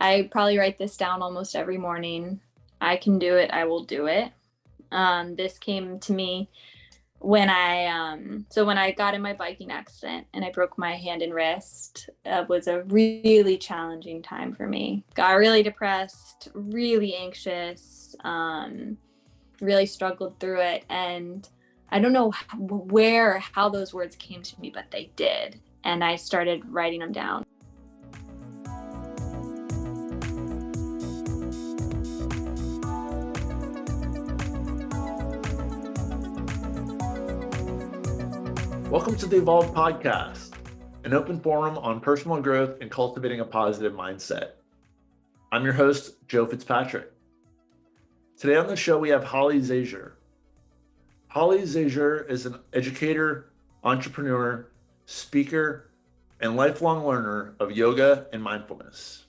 I probably write this down almost every morning. I can do it. I will do it. This came to me when I got in my biking accident and I broke my hand and wrist. It was a really challenging time for me. Got really depressed, really anxious, really struggled through it. And I don't know how those words came to me, but they did. And I started writing them down. Welcome to the Evolve Podcast, an open forum on personal growth and cultivating a positive mindset. I'm your host, Joe Fitzpatrick. Today on the show, we have Holly Zajur. Holly Zajur is an educator, entrepreneur, speaker, and lifelong learner of yoga and mindfulness.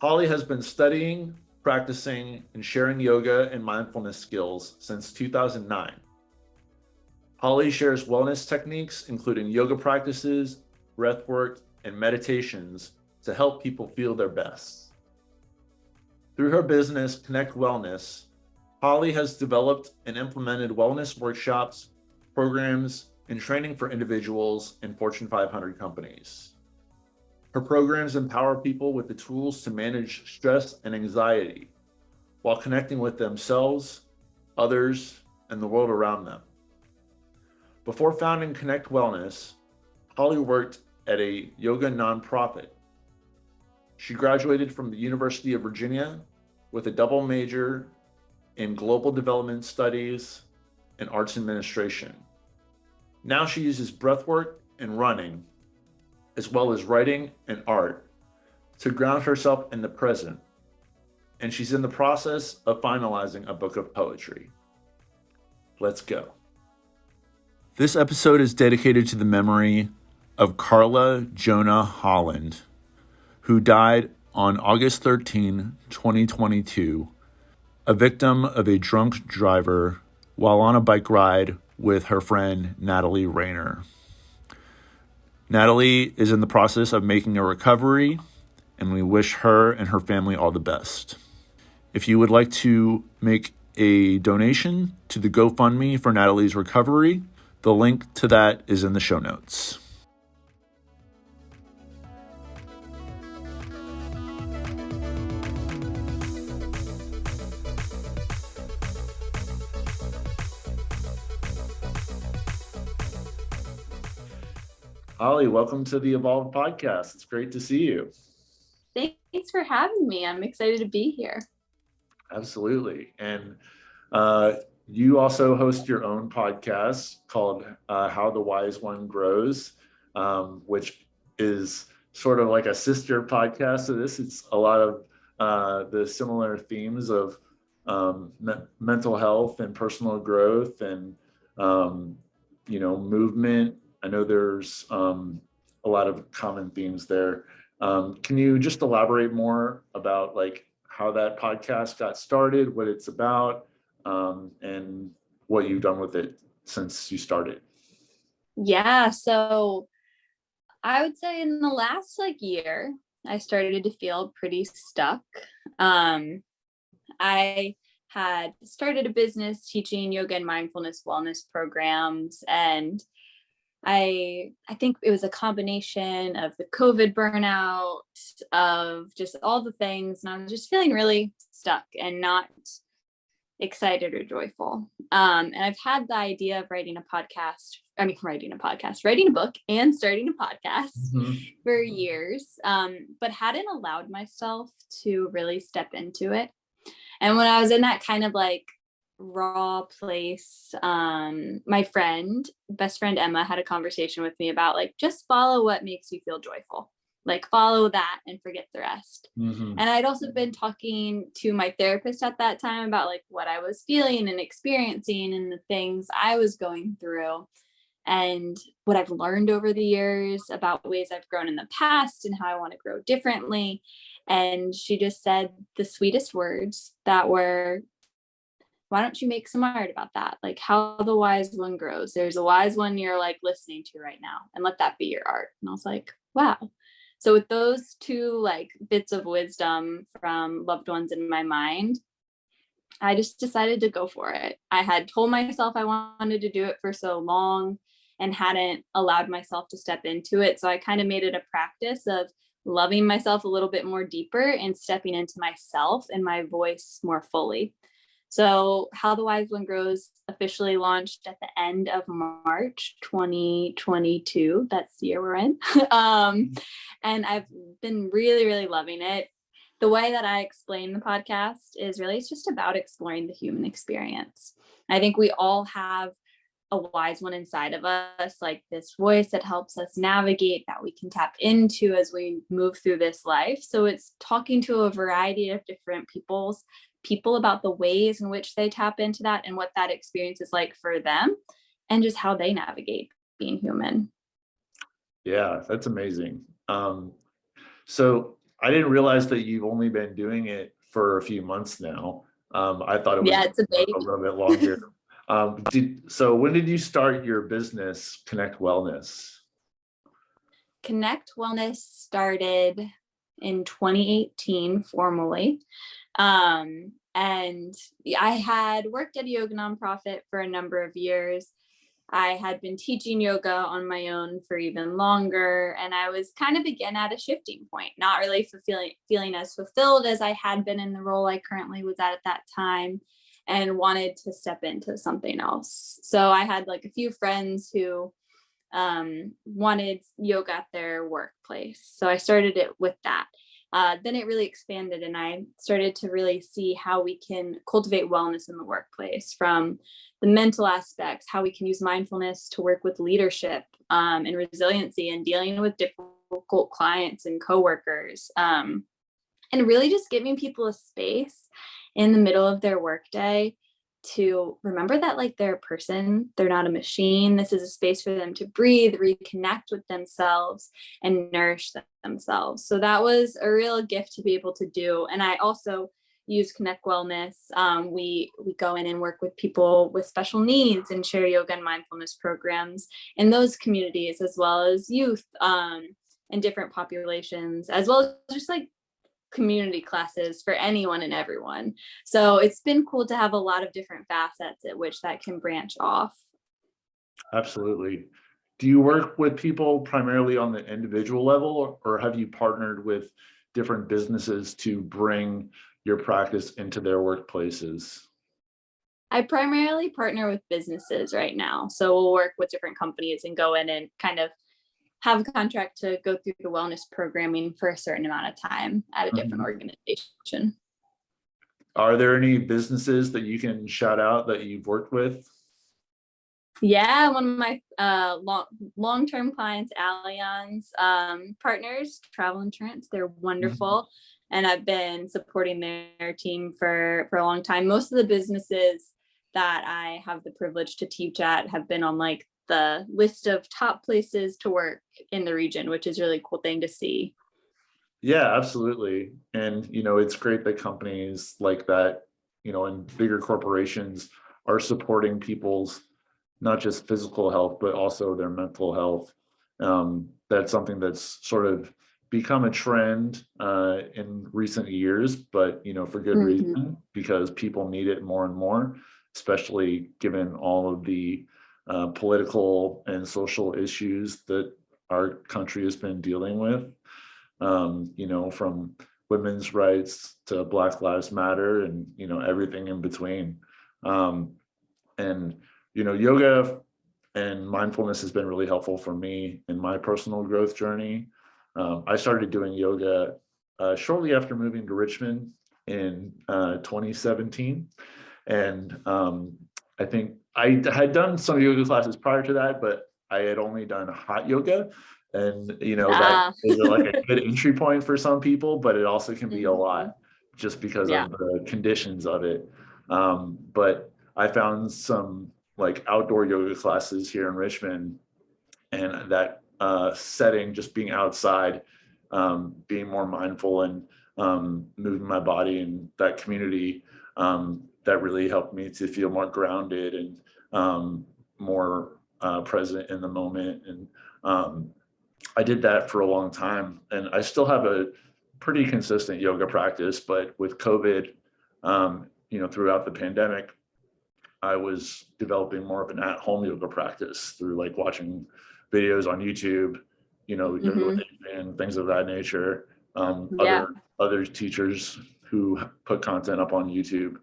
Holly has been studying, practicing, and sharing yoga and mindfulness skills since 2009. Holly shares wellness techniques, including yoga practices, breathwork, and meditations to help people feel their best. Through her business, Connect Wellness, Holly has developed and implemented wellness workshops, programs, and training for individuals in Fortune 500 companies. Her programs empower people with the tools to manage stress and anxiety while connecting with themselves, others, and the world around them. Before founding Connect Wellness, Holly worked at a yoga nonprofit. She graduated from the University of Virginia with a double major in global development studies and arts administration. Now she uses breathwork and running, as well as writing and art, to ground herself in the present. And she's in the process of finalizing a book of poetry. Let's go. This episode is dedicated to the memory of Carla Jonah Holland, who died on August 13, 2022, a victim of a drunk driver while on a bike ride with her friend Natalie Rayner. Natalie is in the process of making a recovery, and we wish her and her family all the best. If you would like to make a donation to the GoFundMe for Natalie's recovery, the link to that is in the show notes. Holly, welcome to the Evolve Podcast. It's great to see you. Thanks for having me. I'm excited to be here. Absolutely. And you also host your own podcast called How the Wise One Grows, which is sort of like a sister podcast to this. It's a lot of the similar themes of mental health and personal growth and, movement. I know there's a lot of common themes there. Can you just elaborate more about like how that podcast got started, what it's about, and what you've done with it since you started? Yeah, so I would say in the last year, I started to feel pretty stuck. I had started a business teaching yoga and mindfulness wellness programs, and I think it was a combination of the COVID burnout, of just all the things, and I was just feeling really stuck and not excited or joyful. And I've had the idea of writing a book and starting a podcast for years, but hadn't allowed myself to really step into it. And when I was in that kind of raw place, my best friend Emma had a conversation with me about just follow what makes you feel joyful, follow that and forget the rest. And I'd also been talking to my therapist at that time about what I was feeling and experiencing and the things I was going through and what I've learned over the years about ways I've grown in the past and how I want to grow differently. And she just said the sweetest words that were, why don't you make some art about that? How the wise one grows. There's a wise one you're listening to right now, and let that be your art. And I was like, wow. So with those two like bits of wisdom from loved ones in my mind, I just decided to go for it. I had told myself I wanted to do it for so long and hadn't allowed myself to step into it. So I kind of made it a practice of loving myself a little bit more deeper and stepping into myself and my voice more fully. So How the Wise One Grows officially launched at the end of March 2022. That's the year we're in. And I've been really, really loving it. The way that I explain the podcast is really it's just about exploring the human experience. I think we all have a wise one inside of us, like this voice that helps us navigate, that we can tap into as we move through this life. So it's talking to a variety of different people about the ways in which they tap into that and what that experience is like for them and just how they navigate being human. Yeah, that's amazing. So I didn't realize that you've only been doing it for a few months now. I thought it was Yeah, it's a a baby. little bit longer. So when did you start your business, Connect Wellness? Connect Wellness started in 2018 formally. And I had worked at a yoga nonprofit for a number of years. I had been teaching yoga on my own for even longer, and I was kind of again at a shifting point, not really feeling as fulfilled as I had been in the role I currently was at that time, and wanted to step into something else. So I had like a few friends who wanted yoga at their workplace. So I started it with that. Then it really expanded, and I started to really see how we can cultivate wellness in the workplace from the mental aspects, how we can use mindfulness to work with leadership and resiliency and dealing with difficult clients and coworkers, and really just giving people a space in the middle of their workday to remember that like they're a person, they're not a machine. This is a space for them to breathe, reconnect with themselves, and nourish themselves. So that was a real gift to be able to do. And I also use Connect Wellness. We go in and work with people with special needs and share yoga and mindfulness programs in those communities, as well as youth and different populations, as well as just like community classes for anyone and everyone. So it's been cool to have a lot of different facets at which that can branch off. Absolutely. Do you work with people primarily on the individual level, or have you partnered with different businesses to bring your practice into their workplaces? I primarily partner with businesses right now. So we'll work with different companies and go in and kind of have a contract to go through the wellness programming for a certain amount of time at a different organization. Are there any businesses that you can shout out that you've worked with? Yeah, one of my long-term clients, Allianz partners, travel insurance. They're wonderful. And I've been supporting their team for a long time. Most of the businesses that I have the privilege to teach at have been on like the list of top places to work in the region, which is a really cool thing to see. Yeah, absolutely. And, it's great that companies like that, and bigger corporations are supporting people's not just physical health, but also their mental health. That's something that's sort of become a trend in recent years, but, for good reason, because people need it more and more, especially given all of the political and social issues that our country has been dealing with. From women's rights to Black Lives Matter and, everything in between. And, yoga and mindfulness has been really helpful for me in my personal growth journey. I started doing yoga shortly after moving to Richmond in 2017. And I think I had done some yoga classes prior to that, but I had only done hot yoga. And, that is like a good entry point for some people, but it also can be a lot just because of the conditions of it. But I found some like outdoor yoga classes here in Richmond, and that setting, just being outside, being more mindful and moving my body in that community, that really helped me to feel more grounded and more present in the moment, and I did that for a long time, and I still have a pretty consistent yoga practice, but with COVID, throughout the pandemic, I was developing more of an at-home yoga practice through like watching videos on YouTube, yoga with Mhm. Adriene, things of that nature. Yeah. Other teachers who put content up on YouTube.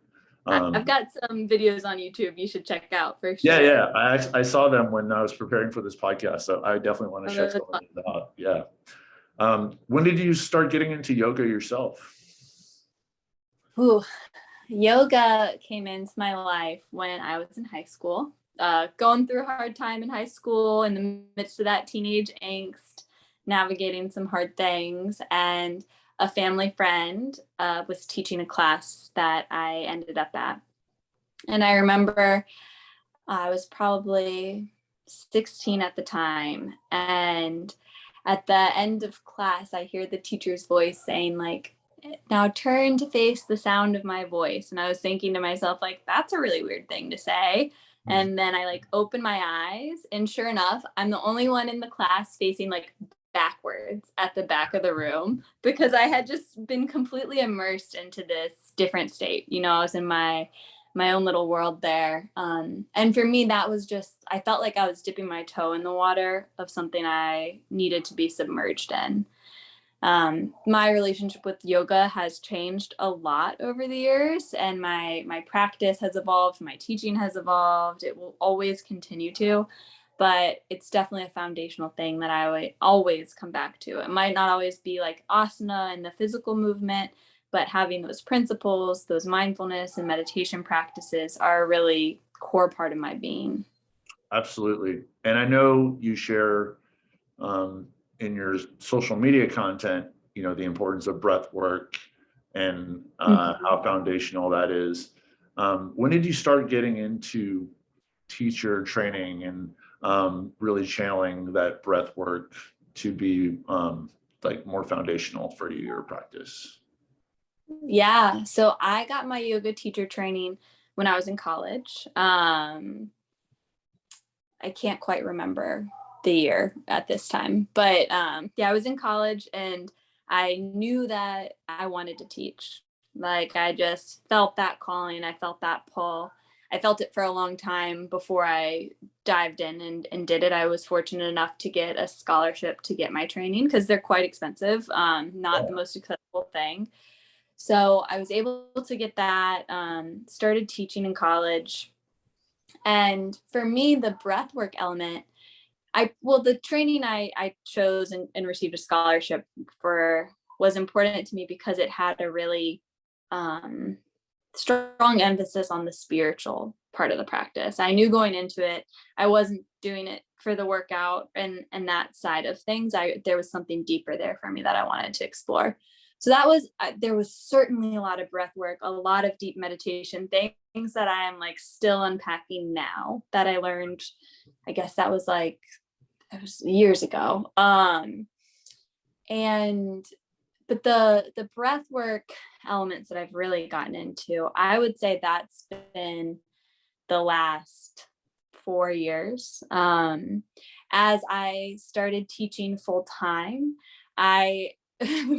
I've got some videos on YouTube you should check out for Yeah, sure. yeah. I saw them when I was preparing for this podcast, so I definitely want to Oh, check that's some of those out. Yeah. When did you start getting into yoga yourself? Ooh, yoga came into my life when I was in high school, going through a hard time in high school, in the midst of that teenage angst, navigating some hard things. And a family friend was teaching a class that I ended up at. And I remember I was probably 16 at the time. And at the end of class, I hear the teacher's voice saying, like, now turn to face the sound of my voice. And I was thinking to myself, like, that's a really weird thing to say. And then I like open my eyes, and sure enough, I'm the only one in the class facing like backwards at the back of the room because I had just been completely immersed into this different state. I was in my own little world there. And for me, that was just, I felt like I was dipping my toe in the water of something I needed to be submerged in. My relationship with yoga has changed a lot over the years, and my practice has evolved, my teaching has evolved. It will always continue to, but it's definitely a foundational thing that I always come back to. It might not always be like asana and the physical movement, but having those principles, those mindfulness and meditation practices are a really core part of my being. Absolutely. And I know you share um, in your social media content, the importance of breath work and Mhm. how foundational that is. When did you start getting into teacher training and really channeling that breath work to be like more foundational for your practice? Yeah, so I got my yoga teacher training when I was in college. I can't quite remember the year at this time, but yeah, I was in college and I knew that I wanted to teach. Like I just felt that calling, I felt that pull. I felt it for a long time before I dived in and did it. I was fortunate enough to get a scholarship to get my training because they're quite expensive, not the most accessible thing. So I was able to get that, started teaching in college. And for me, the breathwork element, the training I chose and received a scholarship for was important to me because it had a really um, strong emphasis on the spiritual part of the practice. I knew going into it, I wasn't doing it for the workout and that side of things. There was something deeper there for me that I wanted to explore. So that was there was certainly a lot of breath work, a lot of deep meditation, things that I am like still unpacking now that I learned. I guess that was like it was years ago. And but the breath work elements that I've really gotten into, I would say that's been the last 4 years. As I started teaching full time, I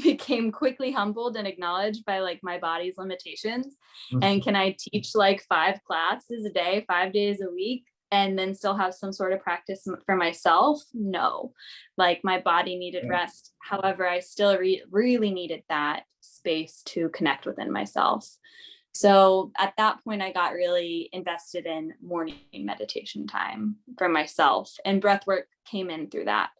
became quickly humbled and acknowledged by like my body's limitations. And can I teach like 5 classes a day, 5 days a week, and then still have some sort of practice for myself? No, like my body needed rest. However, I still really needed that space to connect within myself. So at that point, I got really invested in morning meditation time for myself, and breath work came in through that.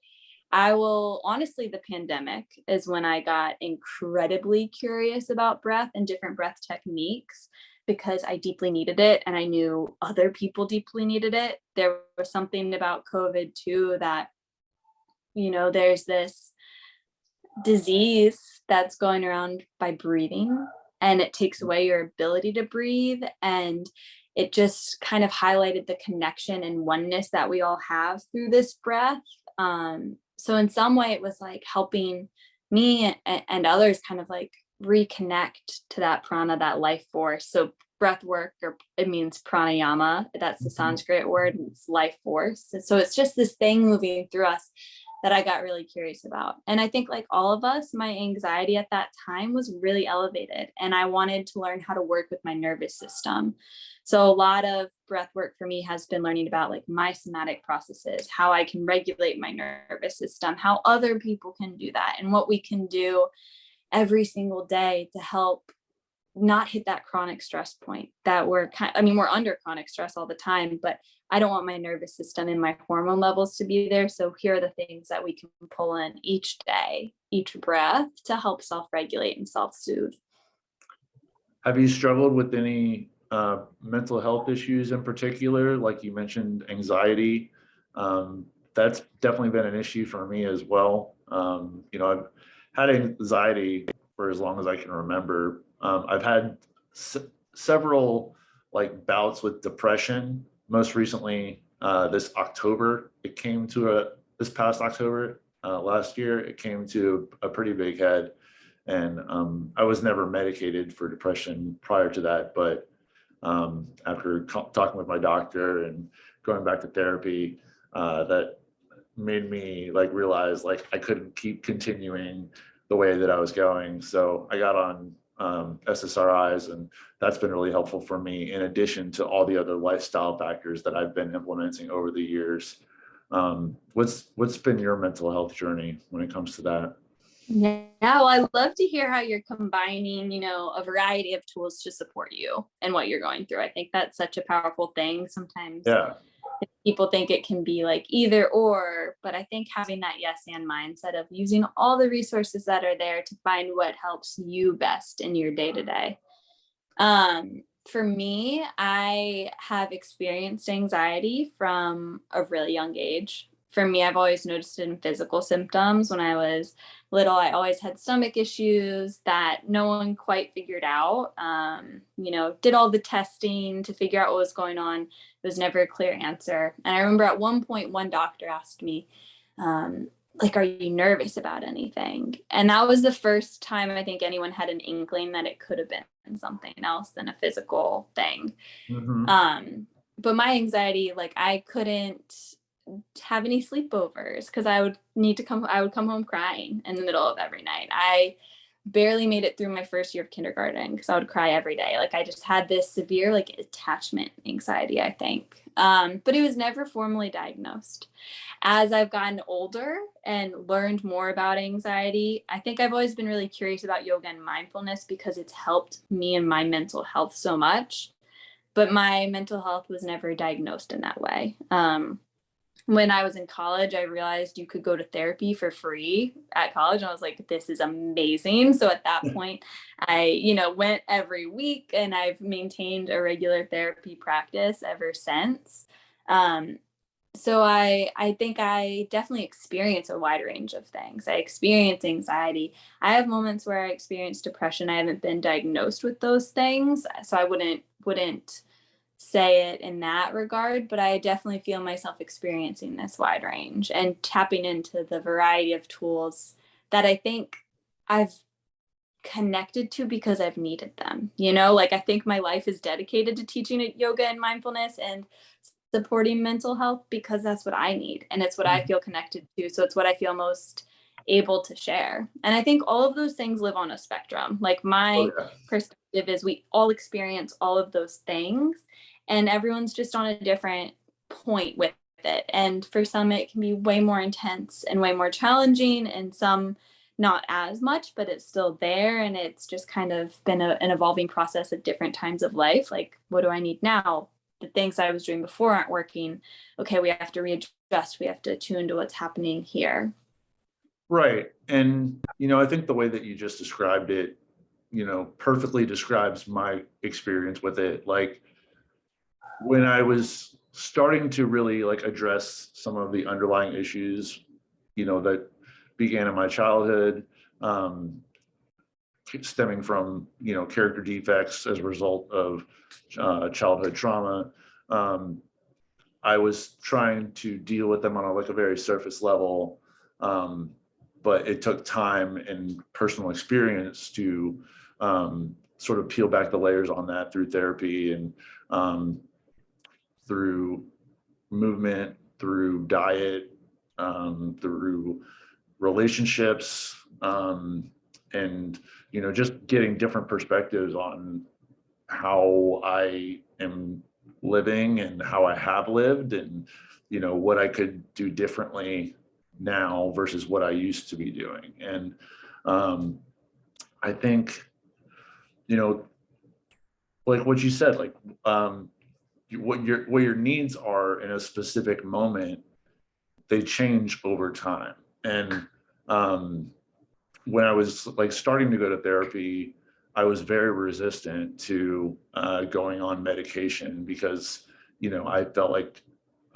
Honestly, the pandemic is when I got incredibly curious about breath and different breath techniques because I deeply needed it and I knew other people deeply needed it. There was something about COVID too that, there's this disease that's going around by breathing, and it takes away your ability to breathe, and it just kind of highlighted the connection and oneness that we all have through this breath. So in some way it was like helping me and others kind of like reconnect to that prana, that life force. So breath work, or it means pranayama, that's the Sanskrit word, it's life force. So it's just this thing moving through us that I got really curious about. And I think like all of us, my anxiety at that time was really elevated, and I wanted to learn how to work with my nervous system. So a lot of breath work for me has been learning about like my somatic processes, how I can regulate my nervous system, how other people can do that, and what we can do every single day to help not hit that chronic stress point that we're under chronic stress all the time, but I don't want my nervous system and my hormone levels to be there. So here are the things that we can pull in each day, each breath, to help self-regulate and self-soothe. Have you struggled with any mental health issues in particular? Like you mentioned, anxiety. That's definitely been an issue for me as well. I've had anxiety for as long as I can remember. I've had several like bouts with depression. Most recently, this October, this past October last year, it came to a pretty big head. And I was never medicated for depression prior to that, but after talking with my doctor and going back to therapy, that made me like realize like I couldn't keep continuing the way that I was going. So I got on SSRIs, and that's been really helpful for me, in addition to all the other lifestyle factors that I've been implementing over the years. What's been your mental health journey when it comes to that? Yeah, well, I love to hear how you're combining, a variety of tools to support you and what you're going through. I think that's such a powerful thing. Sometimes Yeah. people think it can be like either or, but I think having that yes and mindset of using all the resources that are there to find what helps you best in your day to day. For me, I have experienced anxiety from a really young age. For me, I've always noticed it in physical symptoms. When I was little, I always had stomach issues that no one quite figured out. Did all the testing to figure out what was going on. There was never a clear answer. And I remember at one point, one doctor asked me, like, are you nervous about anything? And that was the first time I think anyone had an inkling that it could have been something else than a physical thing. Mm-hmm. But my anxiety, like I couldn't have any sleepovers because I would come home crying in the middle of every night. I barely made it through my first year of kindergarten because I would cry every day. Like I just had this severe like attachment anxiety, I think. But it was never formally diagnosed. As I've gotten older and learned more about anxiety, I think I've always been really curious about yoga and mindfulness because it's helped me and my mental health so much. But my mental health was never diagnosed in that way. When I was in college, I realized you could go to therapy for free at college. And I was like, this is amazing. So at that point, I, went every week, and I've maintained a regular therapy practice ever since. So I think I definitely experience a wide range of things. I experience anxiety. I have moments where I experience depression. I haven't been diagnosed with those things, so I wouldn't say it in that regard, but I definitely feel myself experiencing this wide range and tapping into the variety of tools that I think I've connected to because I've needed them. Like I think my life is dedicated to teaching yoga and mindfulness and supporting mental health because that's what I need, and it's what I feel connected to. So it's what I feel most able to share. And I think all of those things live on a spectrum. Like my perspective is we all experience all of those things, and everyone's just on a different point with it. And for some, it can be way more intense and way more challenging, and some not as much, but it's still there. And it's just kind of been an evolving process at different times of life. Like, what do I need now? The things I was doing before aren't working. Okay, we have to readjust. We have to tune to what's happening here. Right. And, I think the way that you just described it, perfectly describes my experience with it. Like when I was starting to really like address some of the underlying issues, that began in my childhood, stemming from, character defects as a result of childhood trauma. I was trying to deal with them on a very surface level, but it took time and personal experience to sort of peel back the layers on that through therapy and through movement, through diet, through relationships, and, just getting different perspectives on how I am living and how I have lived, and, what I could do differently now versus what I used to be doing. And I think, like what you said, like, what your needs are in a specific moment, they change over time. And when I was like starting to go to therapy, I was very resistant to going on medication because, I felt like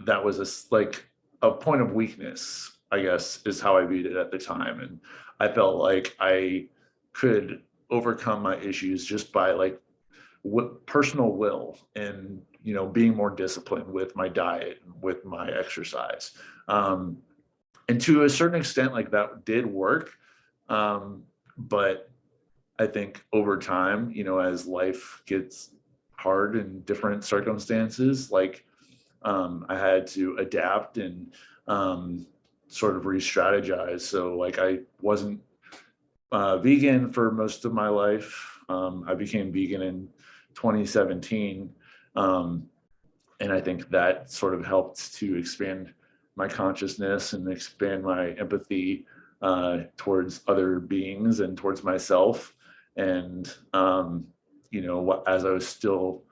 that was like a point of weakness, I guess, is how I viewed it at the time. And I felt like I could overcome my issues just by like personal will and, being more disciplined with my diet, with my exercise. And to a certain extent, like that did work. But I think over time, as life gets hard in different circumstances, like I had to adapt and sort of re-strategize. So like I wasn't vegan for most of my life. I became vegan in 2017. And I think that sort of helped to expand my consciousness and expand my empathy towards other beings and towards myself. And, as I was still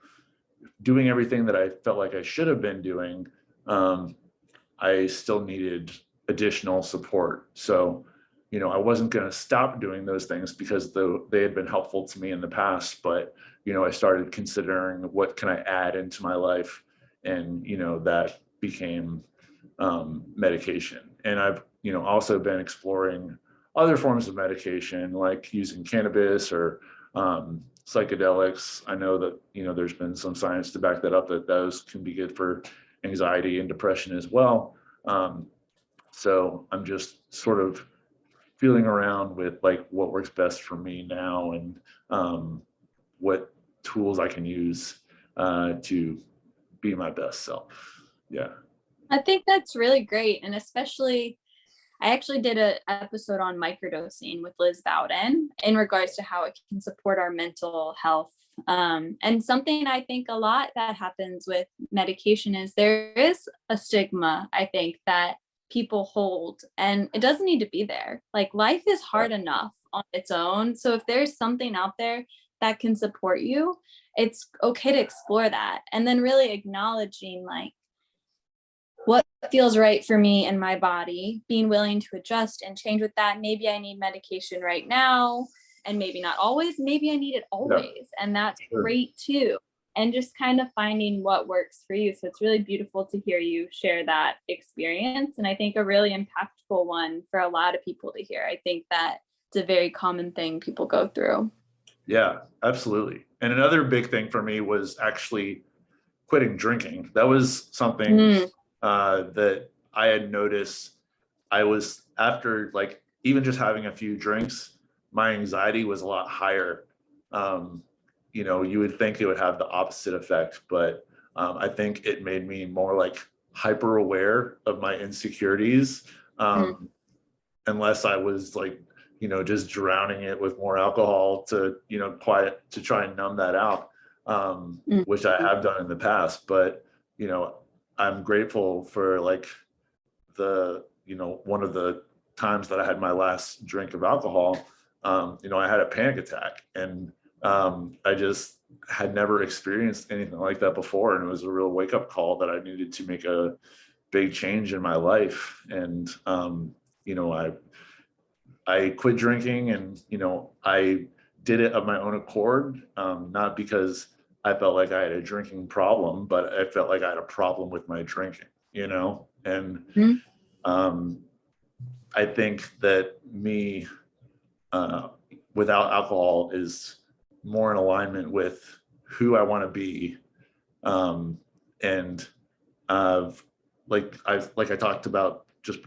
doing everything that I felt like I should have been doing, I still needed additional support. So, I wasn't going to stop doing those things because they had been helpful to me in the past, but, I started considering what can I add into my life, and, that became medication. And I've, also been exploring other forms of medication, like using cannabis or psychedelics. I know that, there's been some science to back that up, that those can be good for anxiety and depression as well. So I'm just sort of feeling around with like what works best for me now, and what tools I can use to be my best self. Yeah. I think that's really great. And especially, I actually did an episode on microdosing with Liz Bowden in regards to how it can support our mental health. And something I think a lot that happens with medication is there is a stigma, I think, that people hold, and it doesn't need to be there. Like, life is hard enough on its own. So if there's something out there that can support you, it's okay to explore that. And then really acknowledging like what feels right for me and my body, being willing to adjust and change with that. Maybe I need medication right now, and maybe not always. Maybe I need it always, and that's great too. And just kind of finding what works for you. So it's really beautiful to hear you share that experience. And I think a really impactful one for a lot of people to hear. I think that it's a very common thing people go through. Yeah, absolutely. And another big thing for me was actually quitting drinking. That was something that I had noticed. I was, after like even just having a few drinks, my anxiety was a lot higher. You would think it would have the opposite effect, but I think it made me more like hyper aware of my insecurities, unless I was like, just drowning it with more alcohol to, to try and numb that out, which I have done in the past. But, I'm grateful for like one of the times that I had my last drink of alcohol, I had a panic attack, and I just had never experienced anything like that before. And it was a real wake up call that I needed to make a big change in my life. And, I quit drinking, and, I did it of my own accord, not because I felt like I had a drinking problem, but I felt like I had a problem with my drinking, and I think that me without alcohol is more in alignment with who I want to be. And like I talked about just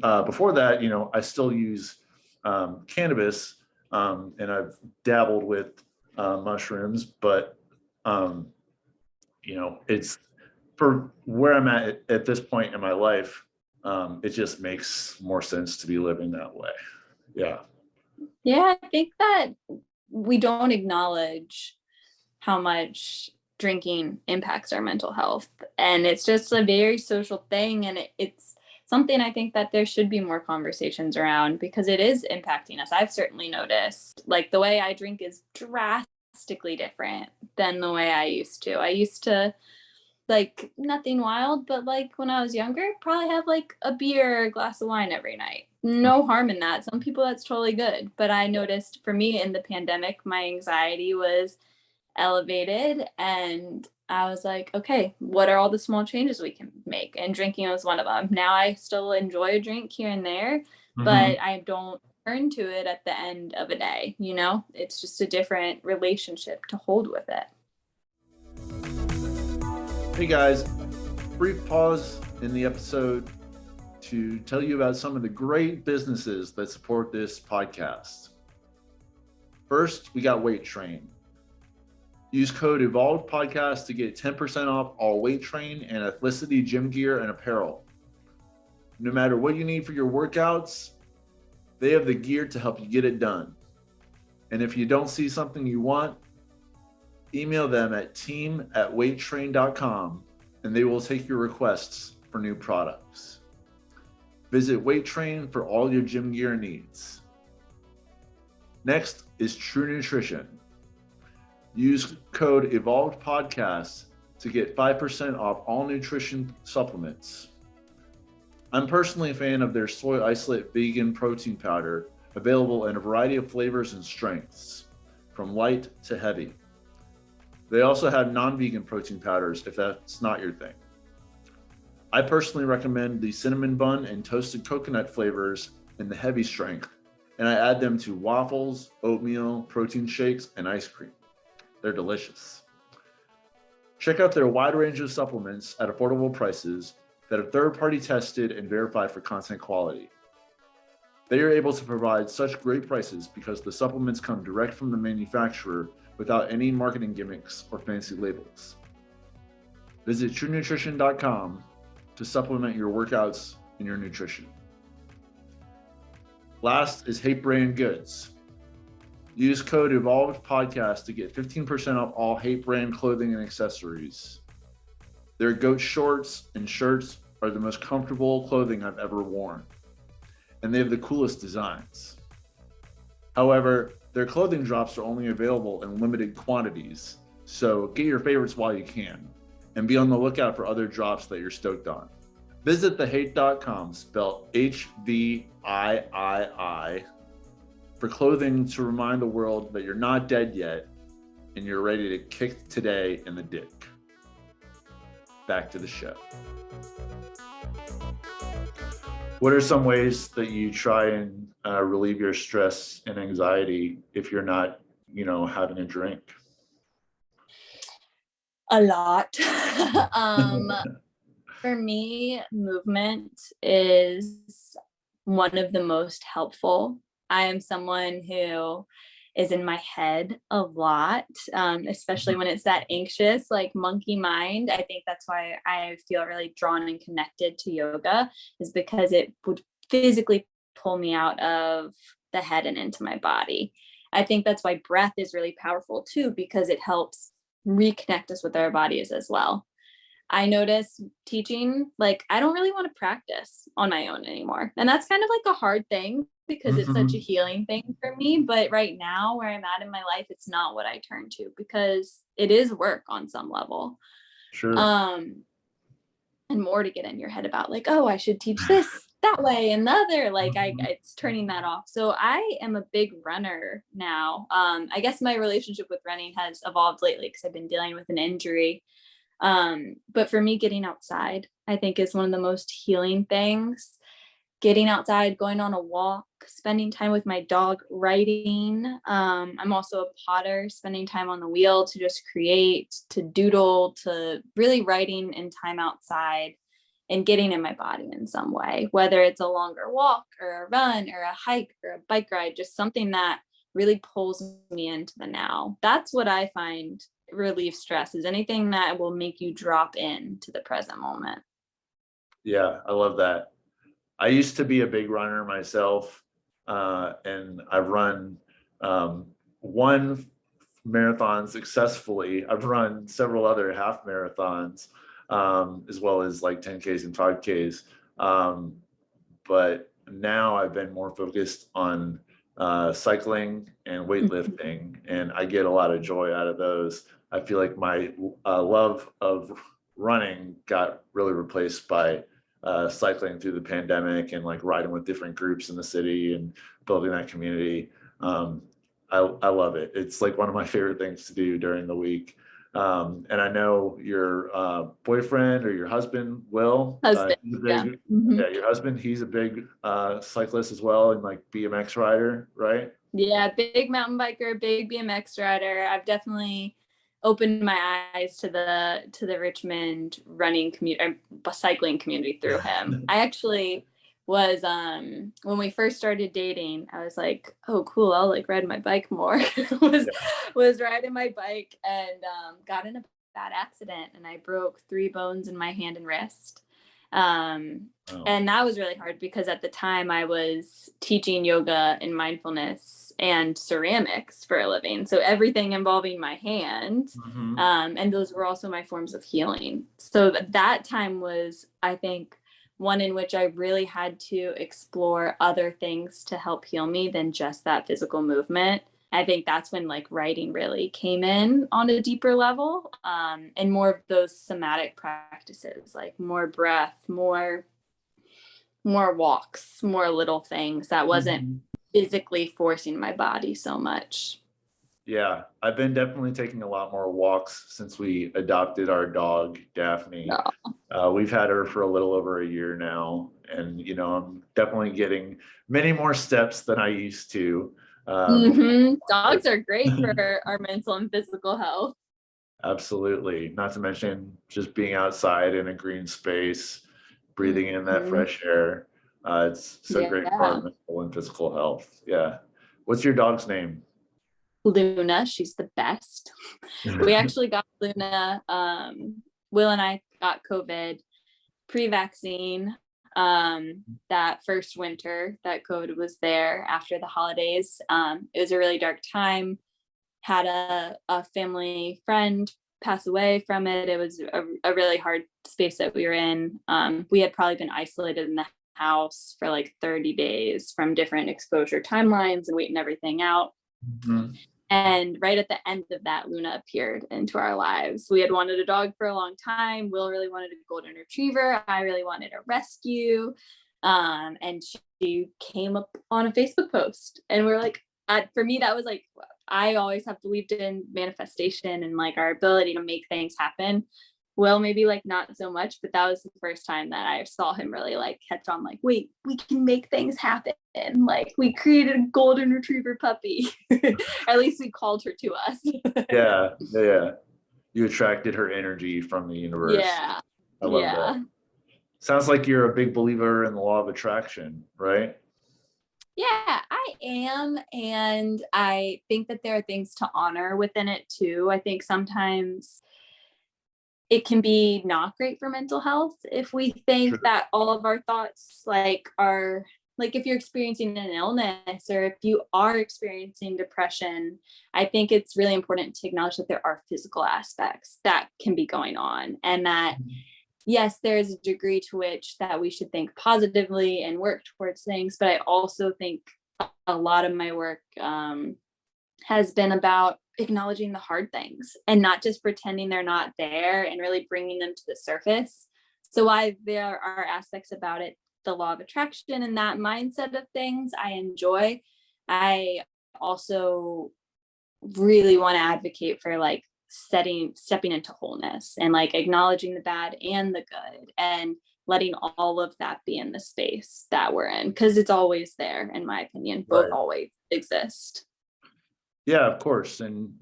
before that, I still use cannabis, and I've dabbled with mushrooms, but it's for where I'm at this point in my life. it just makes more sense to be living that way. Yeah. Yeah, I think that we don't acknowledge how much drinking impacts our mental health. And it's just a very social thing. And it's something I think that there should be more conversations around because it is impacting us. I've certainly noticed like the way I drink is drastically different than the way I used to. I used to like nothing wild, but like when I was younger, probably have like a beer or a glass of wine every night. No harm in that. Some people that's totally good. But I noticed for me in the pandemic, my anxiety was elevated and I was like, okay, what are all the small changes we can make? And drinking was one of them. Now I still enjoy a drink here and there, Mhm. but I don't turn to it at the end of a day, you know? It's just a different relationship to hold with it. Hey guys, brief pause in the episode to tell you about some of the great businesses that support this podcast. First, we got Weight Train. Use code Evolved Podcast to get 10% off all Weight Train and Athleticity gym gear and apparel. No matter what you need for your workouts, they have the gear to help you get it done. And if you don't see something you want, email them at team@weighttrain.com and they will take your requests for new products. Visit Weight Train for all your gym gear needs. Next is True Nutrition. Use code Evolved Podcast to get 5% off all nutrition supplements. I'm personally a fan of their soy isolate vegan protein powder, available in a variety of flavors and strengths, from light to heavy. They also have non-vegan protein powders if that's not your thing. I personally recommend the cinnamon bun and toasted coconut flavors in the heavy strength, and I add them to waffles, oatmeal, protein shakes, and ice cream. They're delicious. Check out their wide range of supplements at affordable prices that are third-party tested and verified for content quality. They are able to provide such great prices because the supplements come direct from the manufacturer without any marketing gimmicks or fancy labels. Visit truenutrition.com to supplement your workouts and your nutrition. Last is Hate Brand Goods. Use code Evolved Podcast to get 15% off all Hate Brand clothing and accessories. Their goat shorts and shirts are the most comfortable clothing I've ever worn, and they have the coolest designs. However, their clothing drops are only available in limited quantities, so get your favorites while you can, and be on the lookout for other drops that you're stoked on. Visit thehate.com, spelled HVIII, for clothing to remind the world that you're not dead yet and you're ready to kick today in the dick. Back to the show. What are some ways that you try and relieve your stress and anxiety if you're not, having a drink? A lot. For me, movement is one of the most helpful. I am someone who is in my head a lot, especially when it's that anxious, like monkey mind. I think that's why I feel really drawn and connected to yoga, is because it would physically pull me out of the head and into my body. I think that's why breath is really powerful too, because it helps reconnect us with our bodies as well. I notice teaching, like, I don't really want to practice on my own anymore. And that's kind of like a hard thing because it's such a healing thing for me. But right now, where I'm at in my life, it's not what I turn to because it is work on some level. Sure. And more to get in your head about, like, oh, I should teach this that way and the other. Like, it's turning that off. So I am a big runner now. I guess my relationship with running has evolved lately because I've been dealing with an injury. But for me, getting outside, I think, is one of the most healing things. Getting outside, going on a walk, spending time with my dog, writing. I'm also a potter, spending time on the wheel to just create, to doodle, to really writing and time outside and getting in my body in some way, whether it's a longer walk or a run or a hike or a bike ride, just something that really pulls me into the now. That's what I find relieve stress, is anything that will make you drop into the present moment. Yeah, I love that. I used to be a big runner myself, and I've run one marathon successfully. I've run several other half marathons, as well as like 10Ks and 5Ks. But now I've been more focused on cycling and weightlifting, and I get a lot of joy out of those. I feel like my love of running got really replaced by cycling through the pandemic and like riding with different groups in the city and building that community. I love it. It's like one of my favorite things to do during the week. And I know your boyfriend or your husband, Will, Husband, he's a yeah. big, yeah, your husband, he's a big cyclist as well, and like BMX rider, right? Yeah, big mountain biker, big BMX rider. I've definitely opened my eyes to the Richmond running community, cycling community through him. I actually was when we first started dating, I was like, oh cool, I'll like ride my bike more. was riding my bike and got in a bad accident, and I broke 3 bones in my hand and wrist. And that was really hard because at the time I was teaching yoga and mindfulness and ceramics for a living. So everything involving my hand. And those were also my forms of healing. So that time was, I think, one in which I really had to explore other things to help heal me than just that physical movement. I think that's when like writing really came in on a deeper level, and more of those somatic practices, like more breath, more walks, more little things that wasn't physically forcing my body so much. Yeah, I've been definitely taking a lot more walks since we adopted our dog, Daphne. We've had her for a little over a year now, and I'm definitely getting many more steps than I used to. Dogs are great for our mental and physical health. Absolutely. Not to mention just being outside in a green space, breathing in that fresh air. It's so great for our mental and physical health. Yeah. What's your dog's name? Luna. She's the best. We actually got Luna. Will and I got COVID pre-vaccine that first winter that COVID was there after the holidays. It was a really dark time. Had a family friend pass away from it. It was a really hard space that we were in. We had probably been isolated in the house for like 30 days from different exposure timelines and waiting everything out. And right at the end of that, Luna appeared into our lives. We had wanted a dog for a long time. Will really wanted a golden retriever. I really wanted a rescue. And she came up on a Facebook post, and we're like, for me, that was like, I always have believed in manifestation and like our ability to make things happen. Will maybe like not so much, but that was the first time that I saw him really like catch on, like, wait, we can make things happen. Like we created a golden retriever puppy. At least we called her to us. Yeah. You attracted her energy from the universe. Yeah. I love that. Sounds like you're a big believer in the law of attraction, right? Yeah, I am. And I think that there are things to honor within it too. I think sometimes it can be not great for mental health if we think that all of our thoughts like are like, if you're experiencing an illness or if you are experiencing depression, I think it's really important to acknowledge that there are physical aspects that can be going on, and that yes, there's a degree to which that we should think positively and work towards things. But I also think a lot of my work has been about acknowledging the hard things and not just pretending they're not there, and really bringing them to the surface. So while there are aspects about it, the law of attraction and that mindset of things I enjoy, I also really want to advocate for like stepping into wholeness and like acknowledging the bad and the good, and letting all of that be in the space that we're in, because it's always there, in my opinion. Both always exist. Yeah, of course. And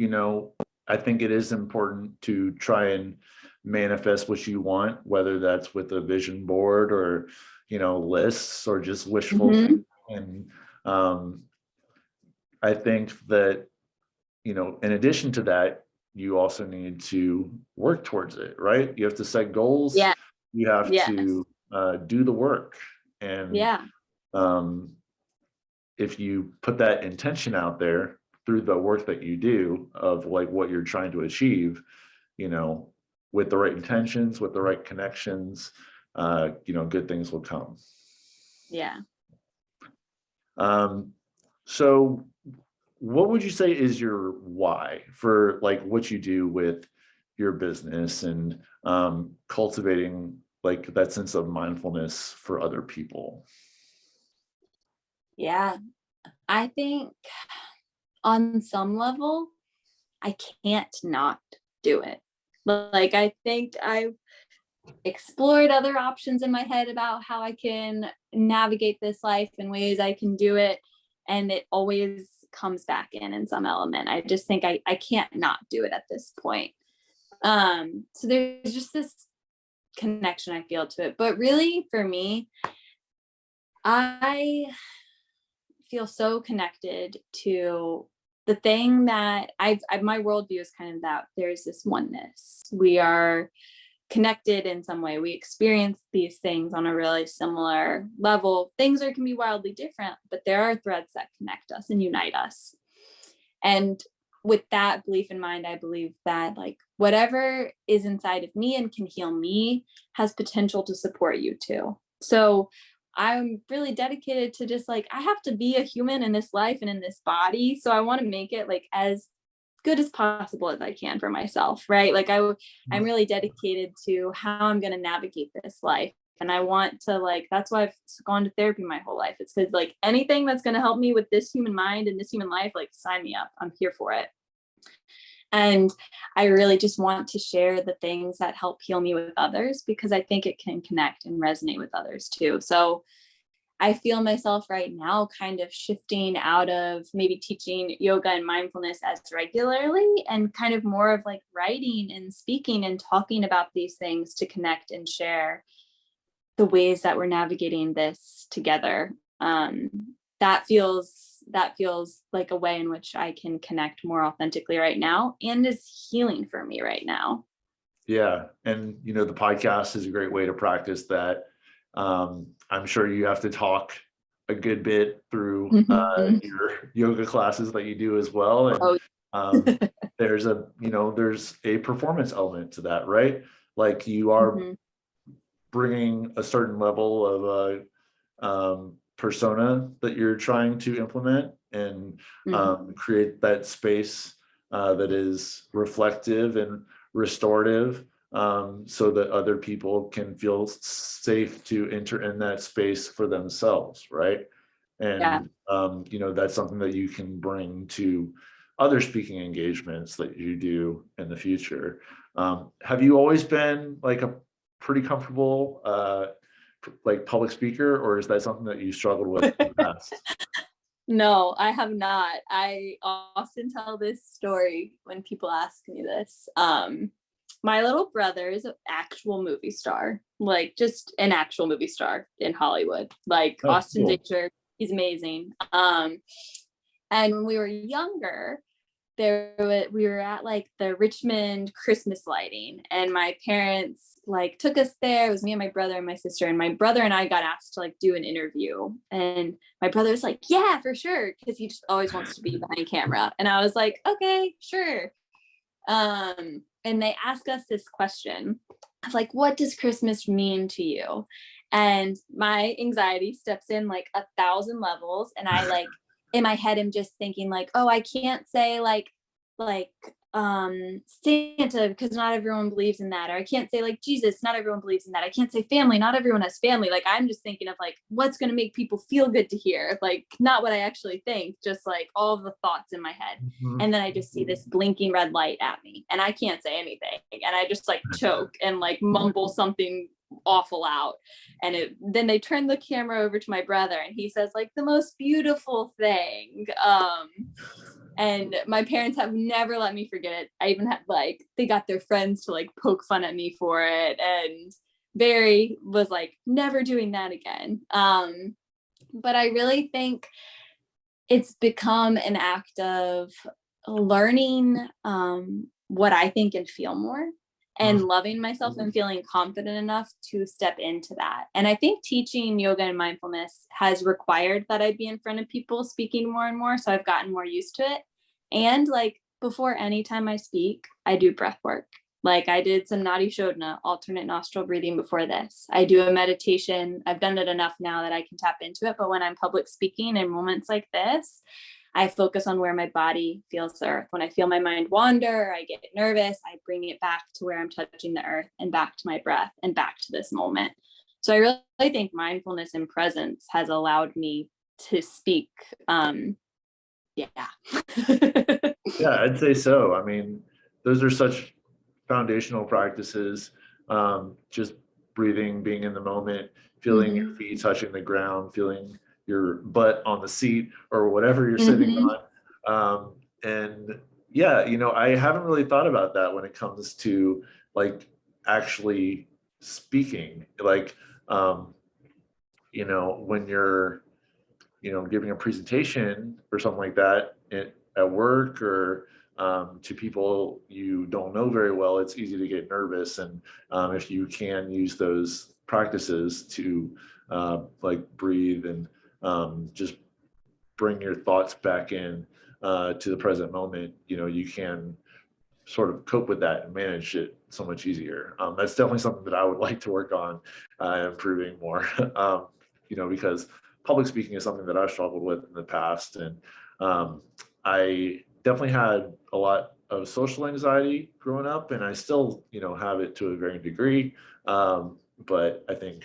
I think it is important to try and manifest what you want, whether that's with a vision board or lists or just wishful thinking. And I think that in addition to that, you also need to work towards it, right? You have to set goals. Yeah. You have to do the work. And Yeah. If you put that intention out there through the work that you do of like what you're trying to achieve, with the right intentions, with the right connections, good things will come. Yeah. So what would you say is your why for like what you do with your business and cultivating like that sense of mindfulness for other people? Yeah. I think on some level, I can't not do it. Like, I think I've explored other options in my head about how I can navigate this life and ways I can do it. And it always comes back in some element. I just think I can't not do it at this point. So there's just this connection I feel to it. But really, for me, I feel so connected to the thing that my worldview is kind of that there's this oneness. We are connected in some way. We experience these things on a really similar level. Things can be wildly different, but there are threads that connect us and unite us. And with that belief in mind, I believe that like whatever is inside of me and can heal me has potential to support you too. So I'm really dedicated to just like, I have to be a human in this life and in this body. So I want to make it like as good as possible as I can for myself, right? Like I'm really dedicated to how I'm going to navigate this life. And I want to like, that's why I've gone to therapy my whole life. It's because like anything that's going to help me with this human mind and this human life, like sign me up. I'm here for it. And I really just want to share the things that help heal me with others because I think it can connect and resonate with others too. So I feel myself right now kind of shifting out of maybe teaching yoga and mindfulness as regularly and kind of more of like writing and speaking and talking about these things to connect and share the ways that we're navigating this together. That feels like a way in which I can connect more authentically right now and is healing for me right now. Yeah. And, the podcast is a great way to practice that. I'm sure you have to talk a good bit through your yoga classes that you do as well. And there's a performance element to that, right? Like you are bringing a certain level of persona that you're trying to implement and create that space that is reflective and restorative, so that other people can feel safe to enter in that space for themselves, right? And that's something that you can bring to other speaking engagements that you do in the future. Have you always been like a pretty comfortable like public speaker, or is that something that you struggled with in the past? No, I have not. I often tell this story when people ask me this. My little brother is an actual movie star, like just an actual movie star in Hollywood, like Austin Cool. Zajur. He's amazing. And when we were younger, we were at like the Richmond Christmas lighting, and my parents like took us there. It was me and my brother and my sister, and my brother and I got asked to like do an interview, and my brother was like, yeah, for sure, because he just always wants to be behind camera. And I was like, okay, sure. And they ask us this question of like, what does Christmas mean to you? And my anxiety steps in like 1,000 levels, and I like in my head I'm just thinking like, oh, I can't say like Santa because not everyone believes in that, or I can't say like Jesus, not everyone believes in that. I can't say family, not everyone has family. Like I'm just thinking of like what's going to make people feel good to hear, like not what I actually think, just like all the thoughts in my head. And then I just see this blinking red light at me and I can't say anything, and I just like choke and like mumble something awful out. And then they turn the camera over to my brother and he says like the most beautiful thing. And my parents have never let me forget it. I even had like, they got their friends to like poke fun at me for it. And Barry was like, never doing that again. But I really think it's become an act of learning what I think and feel more, and loving myself and feeling confident enough to step into that. And I think teaching yoga and mindfulness has required that I be in front of people speaking more and more. So I've gotten more used to it. And like before any time I speak, I do breath work. Like I did some Nadi Shodhana, alternate nostril breathing before this. I do a meditation. I've done it enough now that I can tap into it. But when I'm public speaking in moments like this, I focus on where my body feels the earth. When I feel my mind wander, I get nervous, I bring it back to where I'm touching the earth and back to my breath and back to this moment. So I really think mindfulness and presence has allowed me to speak. Yeah. Yeah, I'd say so. I mean, those are such foundational practices. Just breathing, being in the moment, feeling your feet touching the ground, feeling your butt on the seat or whatever you're sitting on. And yeah, I haven't really thought about that when it comes to like actually speaking. Like, when you're, giving a presentation or something like that at work or to people you don't know very well, it's easy to get nervous. And if you can use those practices to like breathe and just bring your thoughts back in to the present moment, you can sort of cope with that and manage it so much easier. That's definitely something that I would like to work on improving more, because public speaking is something that I've struggled with in the past. And I definitely had a lot of social anxiety growing up, and I still, have it to a varying degree. But I think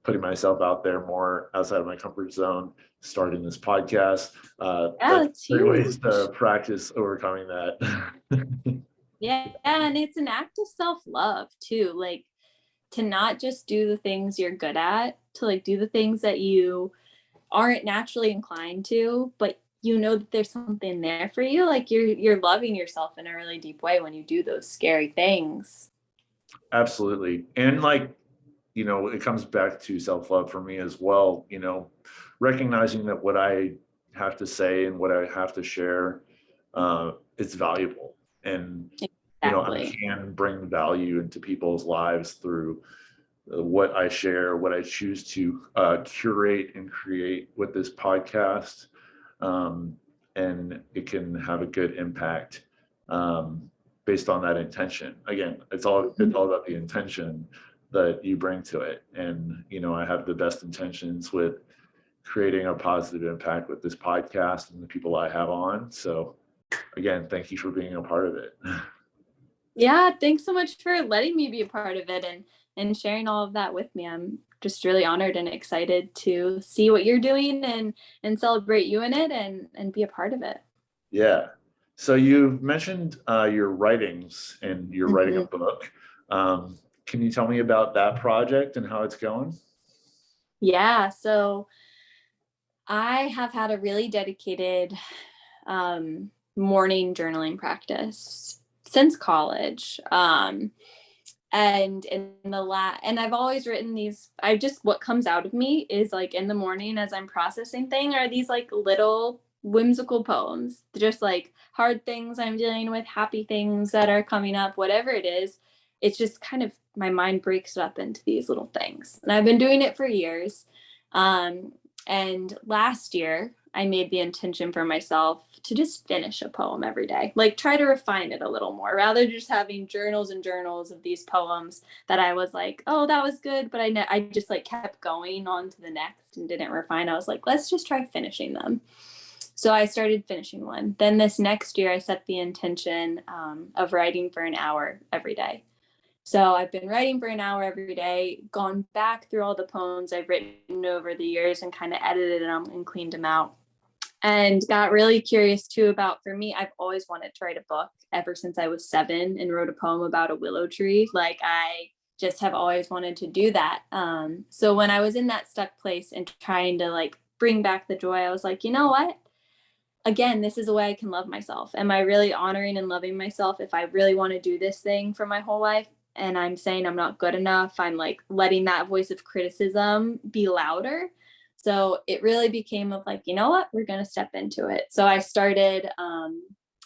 putting myself out there more outside of my comfort zone, starting this podcast, that's great ways to practice overcoming that. Yeah, and it's an act of self-love too, like to not just do the things you're good at, to like do the things that you aren't naturally inclined to, but that there's something there for you. Like you're loving yourself in a really deep way when you do those scary things. Absolutely. And like, it comes back to self-love for me as well, recognizing that what I have to say and what I have to share, it's valuable. And, I can bring value into people's lives through what I share, what I choose to curate and create with this podcast. And it can have a good impact based on that intention. Again, it's all about the intention that you bring to it. And, I have the best intentions with creating a positive impact with this podcast and the people I have on. So again, thank you for being a part of it. Yeah, thanks so much for letting me be a part of it and sharing all of that with me. I'm just really honored and excited to see what you're doing and celebrate you in it and be a part of it. Yeah. So you've mentioned your writings and you're writing a book. Can you tell me about that project and how it's going? Yeah, so I have had a really dedicated morning journaling practice since college. And and I've always written these, what comes out of me is like in the morning as I'm processing things are these like little whimsical poems, just like hard things I'm dealing with, happy things that are coming up, whatever it is. It's just kind of my mind breaks it up into these little things. And I've been doing it for years. And last year, I made the intention for myself to just finish a poem every day, like try to refine it a little more rather than just having journals and journals of these poems that I was like, oh, that was good. But I just like kept going on to the next and didn't refine. I was like, let's just try finishing them. So I started finishing one. Then this next year, I set the intention of writing for an hour every day. So I've been writing for an hour every day, gone back through all the poems I've written over the years and kind of edited them and cleaned them out. And got really curious too about, for me, I've always wanted to write a book ever since I was 7 and wrote a poem about a willow tree. Like I just have always wanted to do that. So when I was in that stuck place and trying to like bring back the joy, I was like, you know what? Again, this is a way I can love myself. Am I really honoring and loving myself if I really want to do this thing for my whole life? And I'm saying I'm not good enough. I'm like letting that voice of criticism be louder. So it really became of like, you know what, we're going to step into it. So I started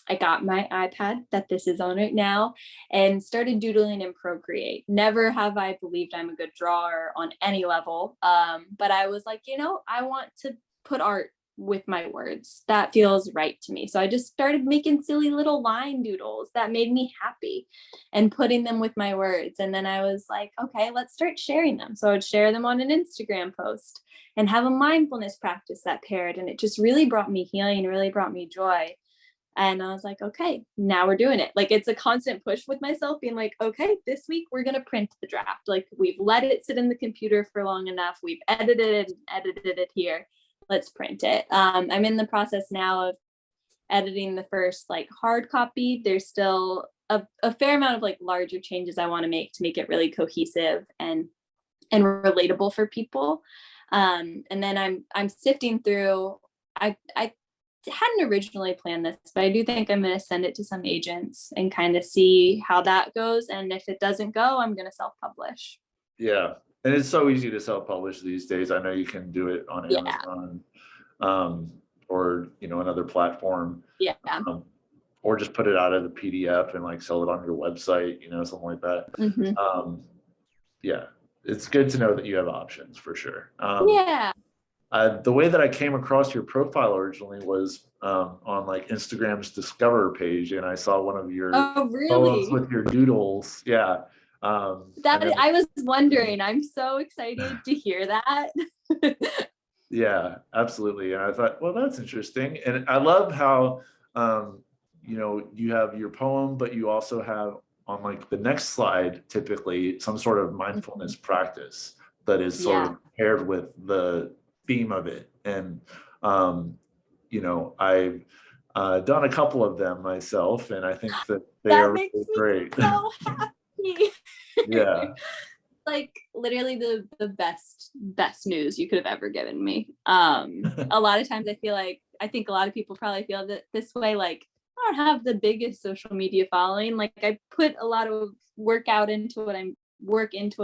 I got my iPad that this is on right now and started doodling in Procreate. Never have I believed I'm a good drawer on any level. But I was like, I want to put art with my words. That feels right to me. So I just started making silly little line doodles that made me happy and putting them with my words. And then I was like, okay, let's start sharing them. So I'd share them on an Instagram post and have a mindfulness practice that paired. And it just really brought me healing, really brought me joy. And I was like, okay, now we're doing it. Like, it's a constant push with myself being like, okay, this week we're going to print the draft. Like, we've let it sit in the computer for long enough. We've edited it here. Let's print it. I'm in the process now of editing the first like hard copy. There's still a fair amount of like larger changes I want to make it really cohesive and relatable for people. And then I'm sifting through. I hadn't originally planned this, but I do think I'm going to send it to some agents and kind of see how that goes. And if it doesn't go, I'm going to self-publish. Yeah. And it's so easy to self-publish these days. I know you can do it on Amazon, or, another platform. Yeah. Or just put it out as a PDF and like sell it on your website, something like that. Mm-hmm. Yeah. It's good to know that you have options for sure. Yeah. The way that I came across your profile originally was on like Instagram's Discover page, and I saw one of your poems with your doodles. Yeah. I was wondering. I'm so excited to hear that. Yeah, absolutely. And I thought, well, that's interesting. And I love how, you have your poem, but you also have on like the next slide, typically some sort of mindfulness practice that is sort of paired with the theme of it. And, I've done a couple of them myself, and I think that they are really great. So happy. Yeah. Like literally the best news you could have ever given me. A lot of times I think a lot of people probably feel that this way, like, I don't have the biggest social media following. Like, I put a lot of work into what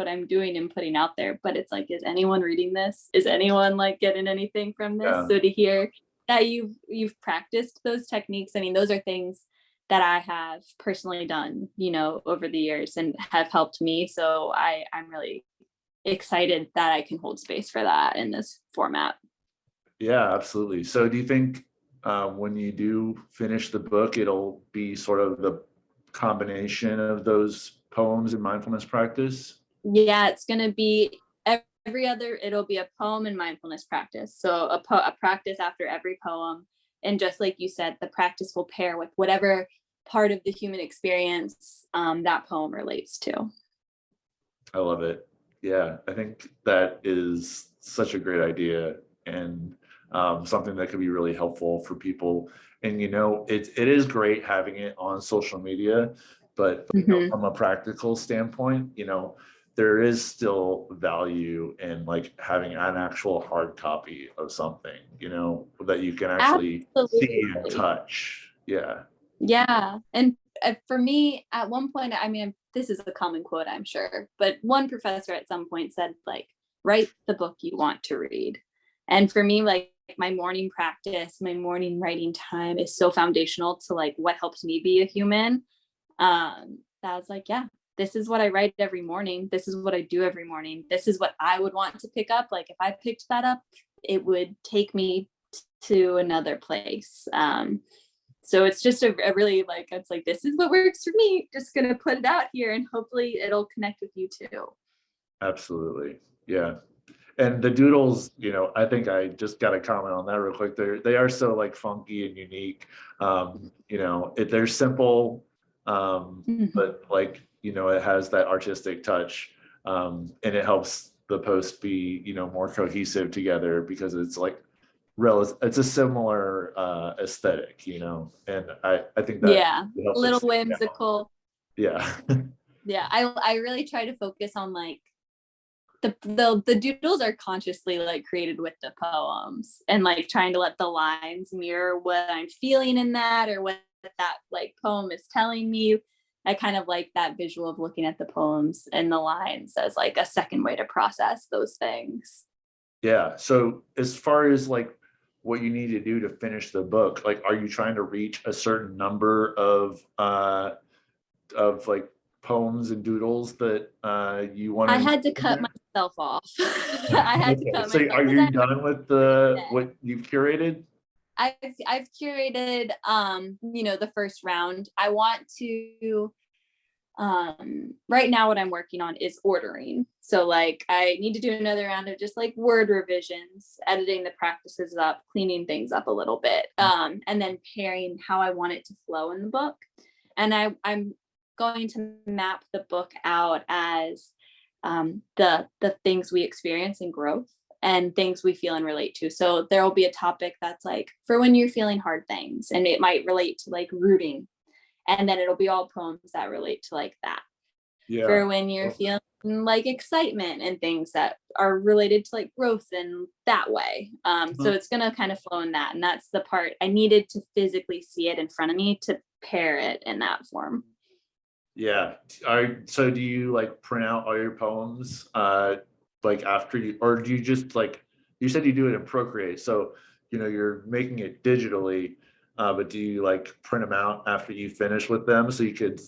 I'm doing and putting out there, but it's like, is anyone reading this? Is anyone like getting anything from this? Yeah. So to hear that you've practiced those techniques, I mean, those are things that I have personally done, over the years and have helped me. So I'm really excited that I can hold space for that in this format. Yeah, absolutely. So do you think when you do finish the book, it'll be sort of the combination of those poems and mindfulness practice? Yeah, it's going to be it'll be a poem and mindfulness practice. So a practice after every poem. And just like you said, the practice will pair with whatever part of the human experience that poem relates to. I love it. Yeah, I think that is such a great idea, and something that could be really helpful for people. And it is great having it on social media, but from a practical standpoint, there is still value in like having an actual hard copy of something, that you can actually see and touch. Yeah. Yeah. And for me, at one point, I mean, this is a common quote, I'm sure, but one professor at some point said, like, write the book you want to read. And for me, like, my morning practice, my morning writing time is so foundational to like what helps me be a human. That I was like, yeah, this is what I write every morning. This is what I do every morning. This is what I would want to pick up. Like, if I picked that up, it would take me to another place. So it's just a really it's like, this is what works for me. Just going to put it out here and hopefully it'll connect with you too. Absolutely. Yeah. And the doodles, I think I just got to comment on that real quick. They are so like funky and unique. They're simple, but like, it has that artistic touch, and it helps the post be, more cohesive together because it's like, it's a similar aesthetic, and I think that a little whimsical. Yeah. Yeah, I really try to focus on like the doodles are consciously like created with the poems and like trying to let the lines mirror what I'm feeling in that or what that like poem is telling me. I kind of like that visual of looking at the poems and the lines as like a second way to process those things. Yeah. So as far as like what you need to do to finish the book? Like, are you trying to reach a certain number of like poems and doodles that you want I to had to include in cut there? myself off. I had to Okay, cut so myself are because you done with the what you've curated? I've curated the first round. I want to right now what I'm working on is ordering. So like I need to do another round of just like word revisions, editing the practices up, cleaning things up a little bit, and then pairing how I want it to flow in the book. And I'm going to map the book out as the things we experience in growth and things we feel and relate to. So there will be a topic that's like for when you're feeling hard things, and it might relate to like rooting, and then it'll be all poems that relate to like that. Yeah. For when you're feeling like excitement and things that are related to like growth in that way. So it's gonna kind of flow in that, and that's the part I needed to physically see it in front of me to pair it in that form. Yeah. So do you like print out all your poems like after you, or do you just like, you said you do it in Procreate, so you're making it digitally, but do you like print them out after you finish with them so you could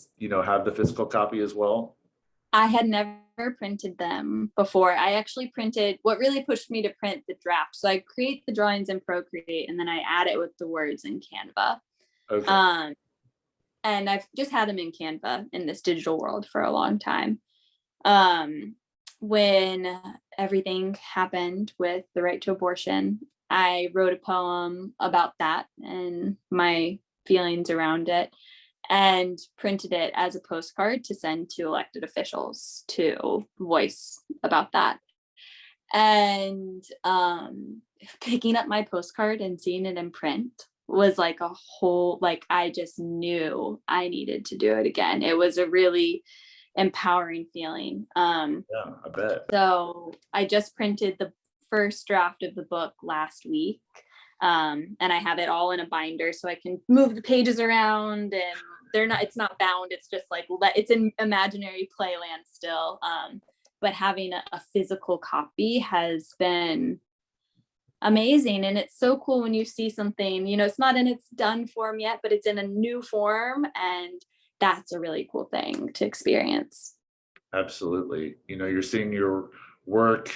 have the physical copy as well? I had never printed them before. I actually printed, what really pushed me to print the draft. So I create the drawings in Procreate and then I add it with the words in Canva. Okay. And I've just had them in Canva in this digital world for a long time. When everything happened with the right to abortion, I wrote a poem about that and my feelings around it, and printed it as a postcard to send to elected officials to voice about that. And picking up my postcard and seeing it in print was like a whole, like I just knew I needed to do it again. It was a really empowering feeling. Yeah, I bet. So I just printed the first draft of the book last week. And I have it all in a binder so I can move the pages around, and it's not bound. It's just like, it's in imaginary playland still. But having a physical copy has been amazing. And it's so cool when you see something, it's not in its done form yet, but it's in a new form. And that's a really cool thing to experience. Absolutely. You're seeing your work,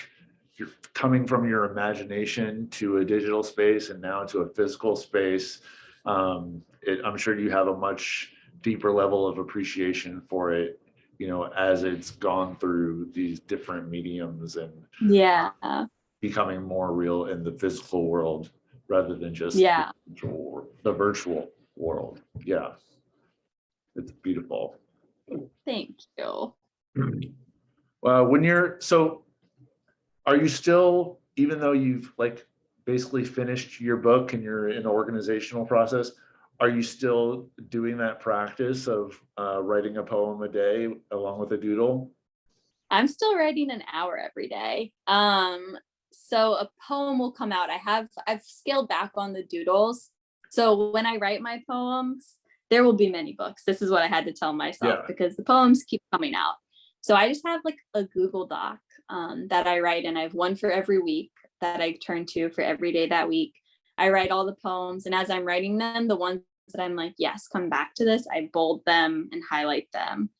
you're coming from your imagination to a digital space and now to a physical space. I'm sure you have a much deeper level of appreciation for it, as it's gone through these different mediums and Yeah. becoming more real in the physical world rather than just Yeah. the virtual world. Yeah. It's beautiful. Thank you. Are you still, even though you've like basically finished your book and you're in the organizational process, are you still doing that practice of writing a poem a day along with a doodle? I'm still writing an hour every day. So a poem will come out. I've scaled back on the doodles. So when I write my poems, there will be many books. This is what I had to tell myself because the poems keep coming out. So I just have like a Google Doc that I write, and I have one for every week that I turn to for every day that week. I write all the poems, and as I'm writing them, the ones that I'm like, yes, come back to this, I bold them and highlight them.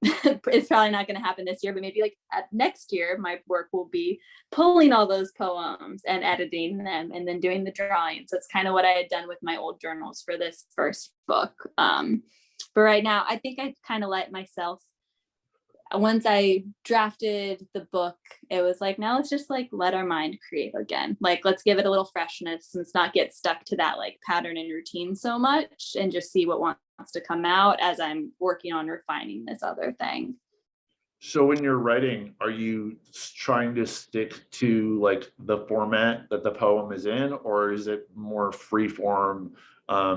It's probably not going to happen this year, but maybe like next year, my work will be pulling all those poems and editing them and then doing the drawings. That's kind of what I had done with my old journals for this first book. But right now, I think I kind of let myself, once I drafted the book, it was like, now let's just like let our mind create again. Like, let's give it a little freshness and let's not get stuck to that like pattern and routine so much, and just see what wants to come out as I'm working on refining this other thing. So when you're writing, are you trying to stick to like the format that the poem is in, or is it more free form,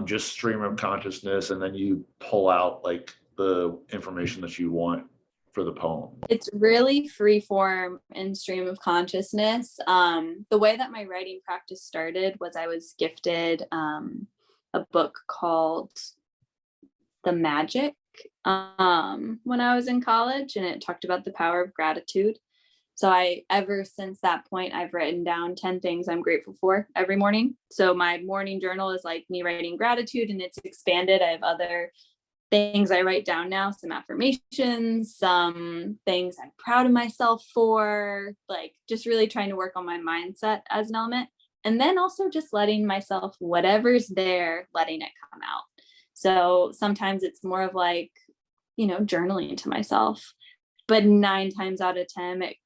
just stream of consciousness, and then you pull out like the information that you want for the poem? It's really free form and stream of consciousness. The way that my writing practice started was I was gifted a book called The Magic when I was in college, and it talked about the power of gratitude. So ever since that point, I've written down 10 things I'm grateful for every morning. So my morning journal is like me writing gratitude, and it's expanded. I have other things I write down now, some affirmations, some things I'm proud of myself for, like just really trying to work on my mindset as an element. And then also just letting myself, whatever's there, letting it come out. So sometimes it's more of like, journaling to myself. But 9 times out of 10, it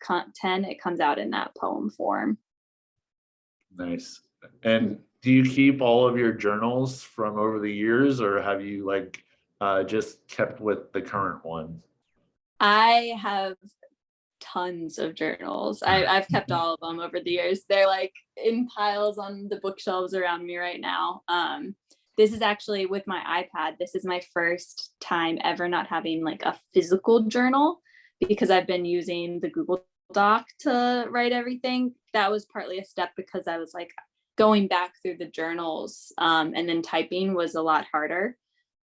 comes out in that poem form. Nice. And do you keep all of your journals from over the years, or have you just kept with the current one? I have tons of journals. I've kept all of them over the years. They're like in piles on the bookshelves around me right now. This is actually with my iPad. This is my first time ever not having like a physical journal, because I've been using the Google Doc to write everything. That was partly a step because I was like going back through the journals, and then typing was a lot harder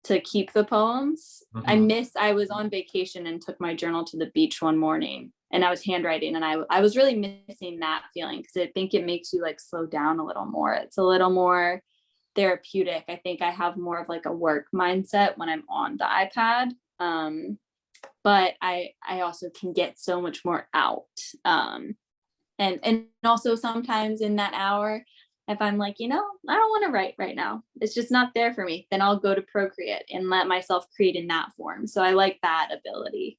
to keep the poems. I was on vacation and took my journal to the beach one morning, and I was handwriting, and I was really missing that feeling, because I think it makes you like slow down a little more. It's a little more therapeutic. I think I have more of like a work mindset when I'm on the iPad. But I also can get so much more out. And also sometimes in that hour, if I'm like, I don't want to write right now, it's just not there for me, then I'll go to Procreate and let myself create in that form. So I like that ability.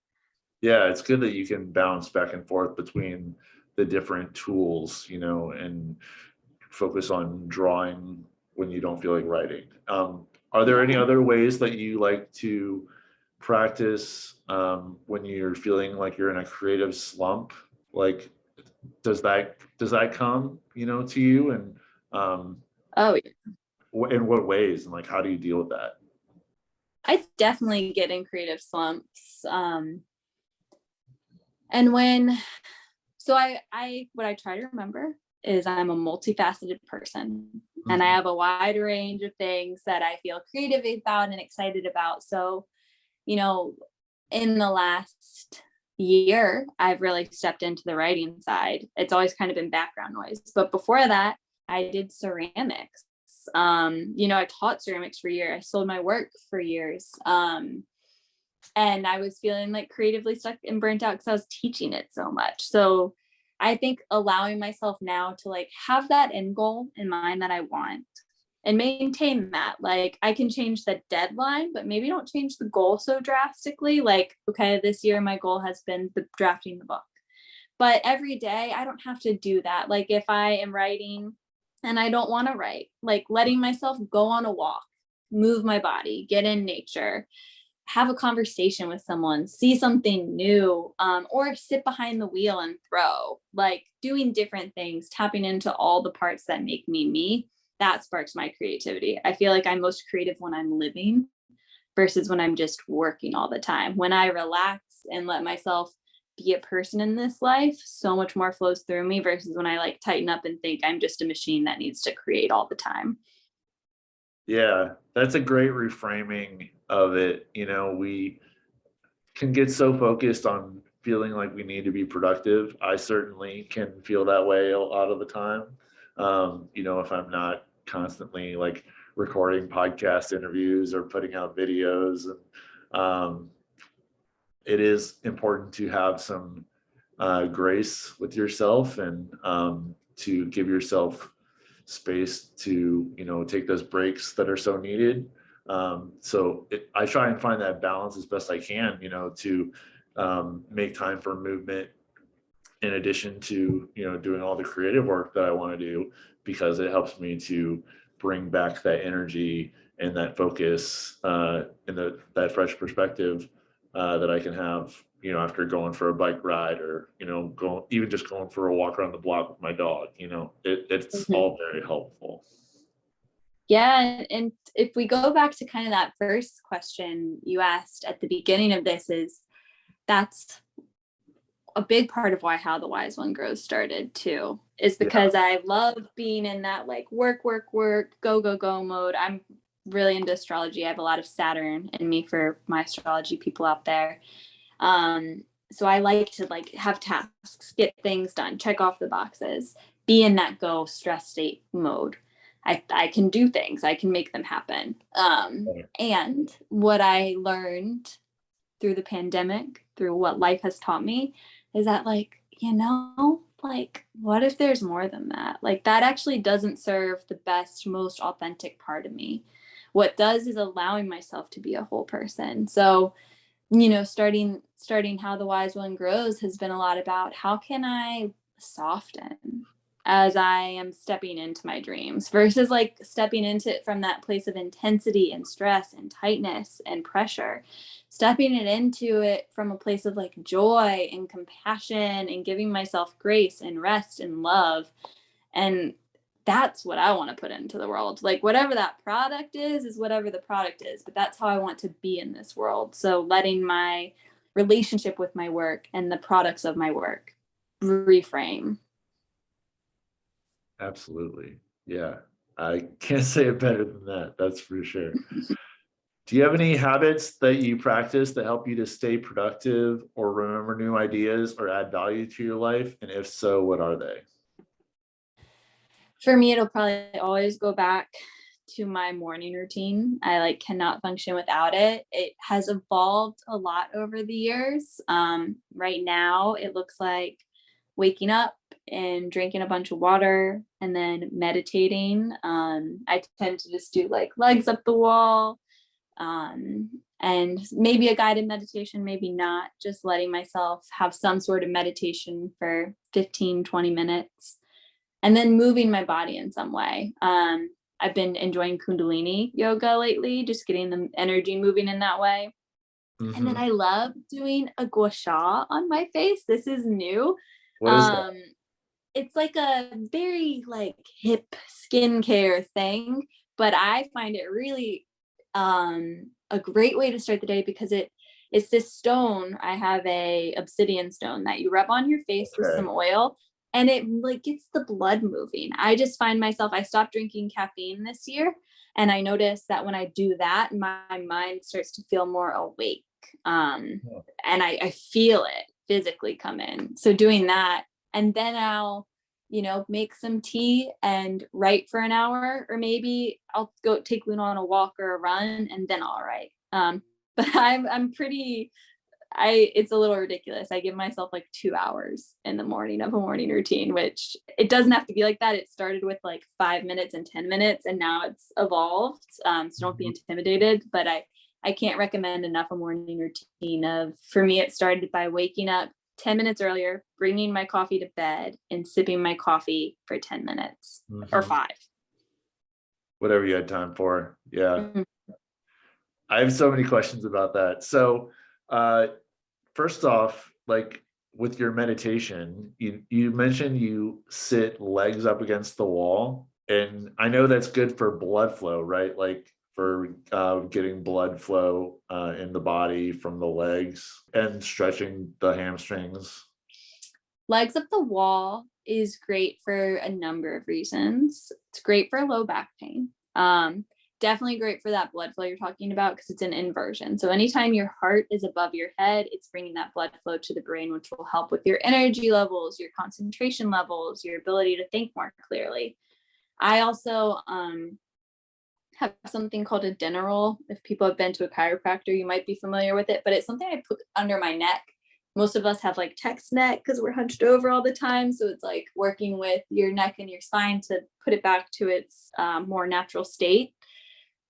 Yeah, it's good that you can bounce back and forth between the different tools, and focus on drawing when you don't feel like writing. Are there any other ways that you like to practice when you're feeling like you're in a creative slump? Like, does that come, to you? And Oh, yeah. in what ways, and like, how do you deal with that? I definitely get in creative slumps. And what I try to remember is I'm a multifaceted person, and I have a wide range of things that I feel creative about and excited about. So, in the last year, I've really stepped into the writing side. It's always kind of been background noise. But before that, I did ceramics. I taught ceramics for a year. I sold my work for years. And I was feeling like creatively stuck and burnt out because I was teaching it so much. So I think allowing myself now to like have that end goal in mind that I want and maintain that. Like I can change the deadline, but maybe don't change the goal so drastically. Like, okay, this year my goal has been drafting the book. But every day I don't have to do that. Like if I am writing and I don't want to write, like letting myself go on a walk, move my body, get in nature, have a conversation with someone, see something new, or sit behind the wheel and throw, like doing different things, tapping into all the parts that make me me. That sparks my creativity. I feel like I'm most creative when I'm living versus when I'm just working all the time. When I relax and let myself be a person in this life, so much more flows through me versus when I like tighten up and think I'm just a machine that needs to create all the time. Yeah, that's a great reframing of it. We can get so focused on feeling like we need to be productive. I certainly can feel that way a lot of the time. If I'm not constantly like recording podcast interviews or putting out videos, and it is important to have some grace with yourself, and to give yourself space to take those breaks that are so needed. I try and find that balance as best I can, to make time for movement in addition to doing all the creative work that I want to do, because it helps me to bring back that energy and that focus, and that fresh perspective that I can have after going for a bike ride, or going for a walk around the block with my dog. It's all very helpful. Yeah. And if we go back to kind of that first question you asked at the beginning of this, that's a big part of why How the Wise One Grows started too, is because I love being in that like work, go mode. I'm really into astrology. I have a lot of Saturn in me for my astrology people out there. So I like to like have tasks, get things done, check off the boxes, be in that go stress state mode. I can do things, I can make them happen. And what I learned through the pandemic, through what life has taught me, is that like, like what if there's more than that? Like that actually doesn't serve the best, most authentic part of me. What does is allowing myself to be a whole person. So, starting How the Wise One Grows has been a lot about how can I soften as I am stepping into my dreams versus like stepping into it from that place of intensity and stress and tightness and pressure, stepping it into it from a place of like joy and compassion and giving myself grace and rest and love. And that's what I want to put into the world. Like whatever that product is whatever the product is, but that's how I want to be in this world. So letting my relationship with my work and the products of my work reframe. Absolutely. Yeah. I can't say it better than that. That's for sure. Do you have any habits that you practice that help you to stay productive or remember new ideas or add value to your life? And if so, what are they? For me, it'll probably always go back to my morning routine. I like cannot function without it. It has evolved a lot over the years. Right now, it looks like waking up and drinking a bunch of water and then meditating. I tend to just do like legs up the wall, and maybe a guided meditation, maybe not, just letting myself have some sort of meditation for 15, 20 minutes and then moving my body in some way. I've been enjoying Kundalini yoga lately, just getting the energy moving in that way. And then I love doing a gua sha on my face. This is new. What is that? It's like a very like hip skincare thing, but I find it really a great way to start the day because it's this stone. I have a obsidian stone that you rub on your face with some oil and it like gets the blood moving. I just find myself, I stopped drinking caffeine this year and I noticed that when I do that, my mind starts to feel more awake. And I feel it physically come in. So doing that, and then I'll, make some tea and write for an hour, or maybe I'll go take Luna on a walk or a run, and then I'll write. But I'm pretty. It's a little ridiculous. I give myself like 2 hours in the morning of a morning routine, which it doesn't have to be like that. It started with like 5 minutes and 10 minutes, and now it's evolved. So don't be intimidated. But I can't recommend enough a morning routine for me, it started by waking up 10 minutes earlier, bringing my coffee to bed and sipping my coffee for 10 minutes or 5. Whatever you had time for. Yeah. Mm-hmm. I have so many questions about that. So, first off, like with your meditation, you mentioned you sit legs up against the wall, and I know that's good for blood flow, right? Like for getting blood flow in the body from the legs and stretching the hamstrings. Legs up the wall is great for a number of reasons. It's great for low back pain. Definitely great for that blood flow you're talking about because it's an inversion. So anytime your heart is above your head, it's bringing that blood flow to the brain, which will help with your energy levels, your concentration levels, your ability to think more clearly. I also have something called a dinner roll. If people have been to a chiropractor, you might be familiar with it, but it's something I put under my neck. Most of us have like text neck because we're hunched over all the time. So it's like working with your neck and your spine to put it back to its more natural state.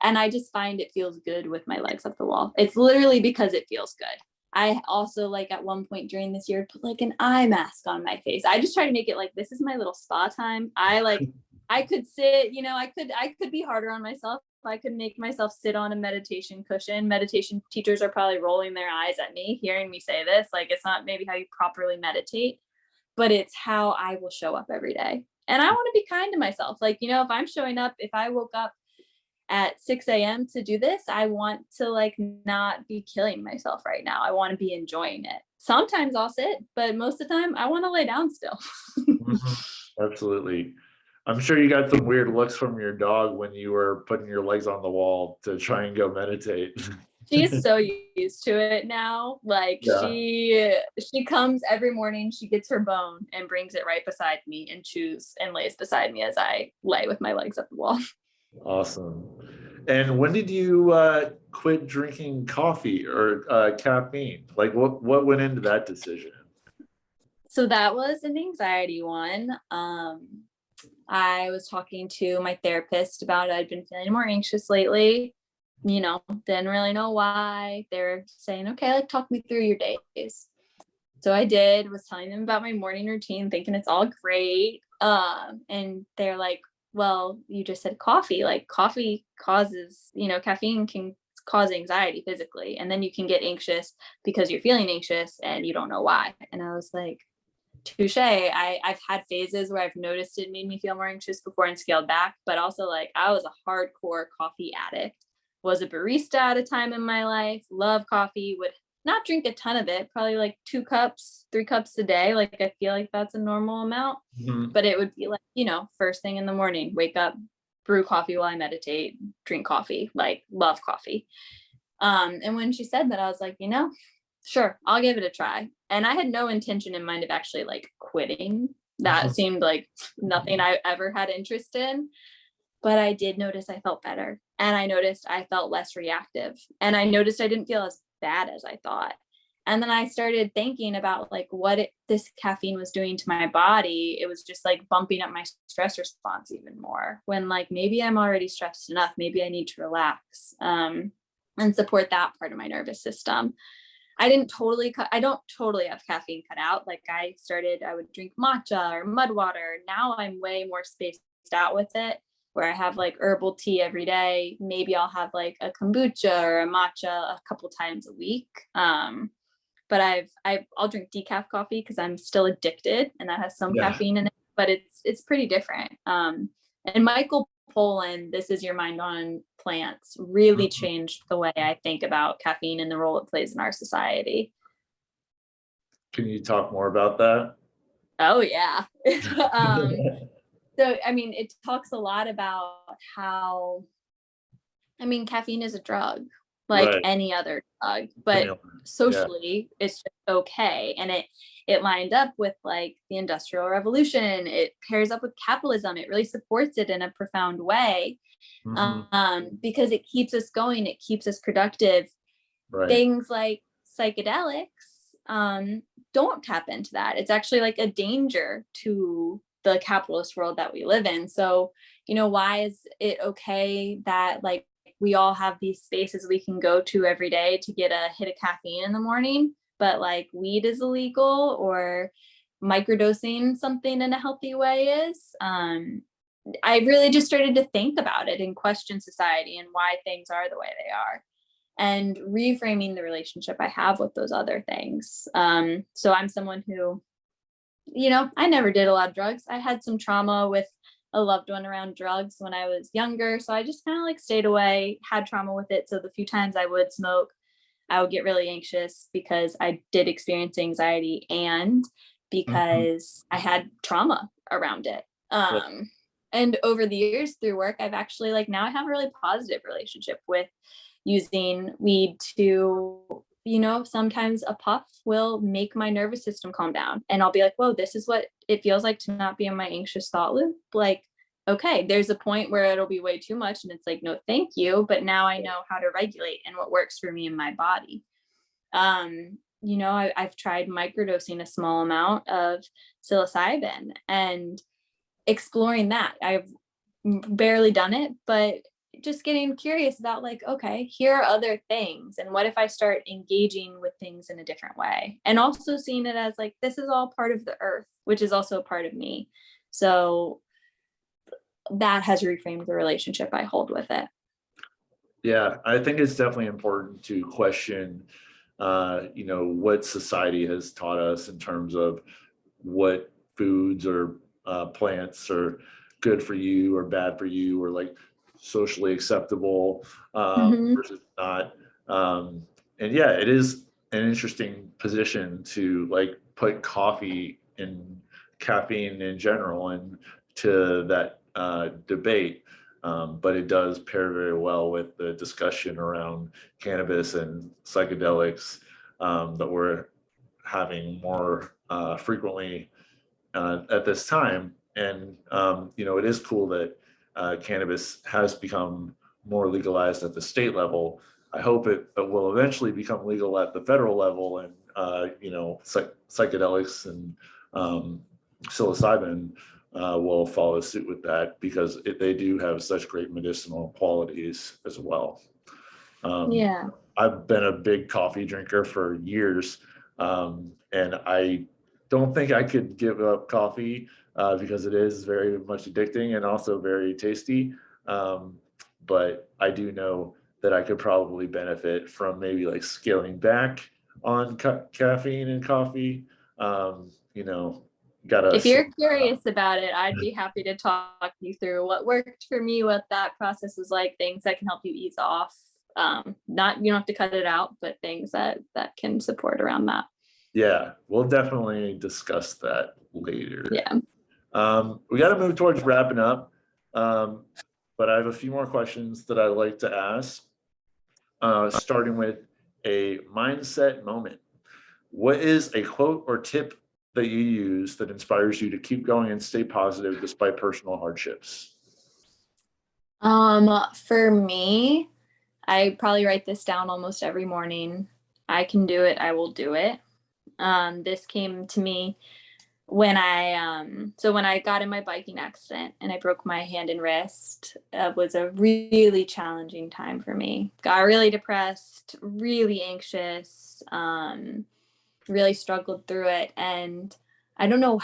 And I just find it feels good with my legs up the wall. It's literally because it feels good. I also like at one point during this year put like an eye mask on my face. I just try to make it like this is my little spa time. I could sit, I could be harder on myself. I could make myself sit on a meditation cushion. Meditation teachers are probably rolling their eyes at me hearing me say this. Like it's not maybe how you properly meditate, but it's how I will show up every day. And I want to be kind to myself. Like, if I'm showing up, if I woke up at 6 a.m. to do this, I want to like not be killing myself right now. I want to be enjoying it. Sometimes I'll sit, but most of the time I want to lay down still. Absolutely. I'm sure you got some weird looks from your dog when you were putting your legs on the wall to try and go meditate. She's so used to it now. Like Yeah. she comes every morning, she gets her bone and brings it right beside me and chews and lays beside me as I lay with my legs up the wall. Awesome. And when did you quit drinking coffee or caffeine? Like what went into that decision? So that was an anxiety one. I was talking to my therapist about it. I'd been feeling more anxious lately, didn't really know why. They're saying, okay, like talk me through your days. So I did, was telling them about my morning routine, thinking it's all great. And they're like, well, you just said coffee. Like coffee causes, caffeine can cause anxiety physically. And then you can get anxious because you're feeling anxious and you don't know why. And I was like, touche. I've had phases where I've noticed it made me feel more anxious before and scaled back, but also like I was a hardcore coffee addict, was a barista at a time in my life, love coffee, would not drink a ton of it, probably like 2 cups, 3 cups a day. Like I feel like that's a normal amount, but it would be like, first thing in the morning, wake up, brew coffee while I meditate, drink coffee, like love coffee. And when she said that, I was like, sure, I'll give it a try. And I had no intention in mind of actually like quitting. That seemed like nothing I ever had interest in. But I did notice I felt better. And I noticed I felt less reactive. And I noticed I didn't feel as bad as I thought. And then I started thinking about like what this caffeine was doing to my body. It was just like bumping up my stress response even more, when like maybe I'm already stressed enough. Maybe I need to relax and support that part of my nervous system. I don't totally have caffeine cut out. Like I would drink matcha or mud water. Now I'm way more spaced out with it, where I have like herbal tea every day. Maybe I'll have like a kombucha or a matcha a couple times a week. But I'll drink decaf coffee because I'm still addicted, and that has some caffeine in it, but it's pretty different. And Michael Pollan, This Is Your Mind on Plants, really changed the way I think about caffeine and the role it plays in our society. Can you talk more about that? Oh yeah. So I mean, it talks a lot about how, caffeine is a drug like any other drug, but socially it's just okay. And it lined up with like the Industrial Revolution. It pairs up with capitalism. It really supports it in a profound way, because it keeps us going. It keeps us productive. Things like psychedelics don't tap into that. It's actually like a danger to the capitalist world that we live in. So, why is it okay that like we all have these spaces we can go to every day to get a hit of caffeine in the morning, but like weed is illegal, or microdosing something in a healthy way is? I really just started to think about it and question society and why things are the way they are, and reframing the relationship I have with those other things. So I'm someone who, I never did a lot of drugs. I had some trauma with a loved one around drugs when I was younger. So I just kind of like stayed away, had trauma with it. So the few times I would smoke, I would get really anxious because I did experience anxiety and because I had trauma around it. And over the years through work, I've actually like now I have a really positive relationship with using weed to, sometimes a puff will make my nervous system calm down. And I'll be like, whoa, this is what it feels like to not be in my anxious thought loop. Like, okay, there's a point where it'll be way too much. And it's like, no, thank you. But now I know how to regulate and what works for me in my body. I've tried microdosing a small amount of psilocybin and exploring that. I've barely done it, but just getting curious about like, okay, here are other things. And what if I start engaging with things in a different way? And also seeing it as like, this is all part of the earth, which is also a part of me. So that has reframed the relationship I hold with it. Yeah, I think it's definitely important to question, what society has taught us in terms of what foods or plants are good for you or bad for you, or like socially acceptable versus not. And yeah, it is an interesting position to like put coffee and caffeine in general into that debate. But it does pair very well with the discussion around cannabis and psychedelics that we're having more frequently at this time. And, it is cool that cannabis has become more legalized at the state level. I hope it will eventually become legal at the federal level, and, psychedelics and psilocybin will follow suit with that, because they do have such great medicinal qualities as well. Yeah. I've been a big coffee drinker for years, and I don't think I could give up coffee because it is very much addicting and also very tasty. But I do know that I could probably benefit from maybe like scaling back on caffeine and coffee. Um, you know, gotta. If you're curious about it, I'd be happy to talk you through what worked for me, what that process was like, things that can help you ease off. Not, you don't have to cut it out, but things that can support around that. Yeah, we'll definitely discuss that later. Yeah. We got to move towards wrapping up, but I have a few more questions that I'd like to ask, starting with a mindset moment. What is a quote or tip that you use that inspires you to keep going and stay positive despite personal hardships? For me, I probably write this down almost every morning. I can do it. I will do it. This came to me when I got in my biking accident and I broke my hand and wrist. It was a really challenging time for me. Got really depressed, really anxious, really struggled through it. And I don't know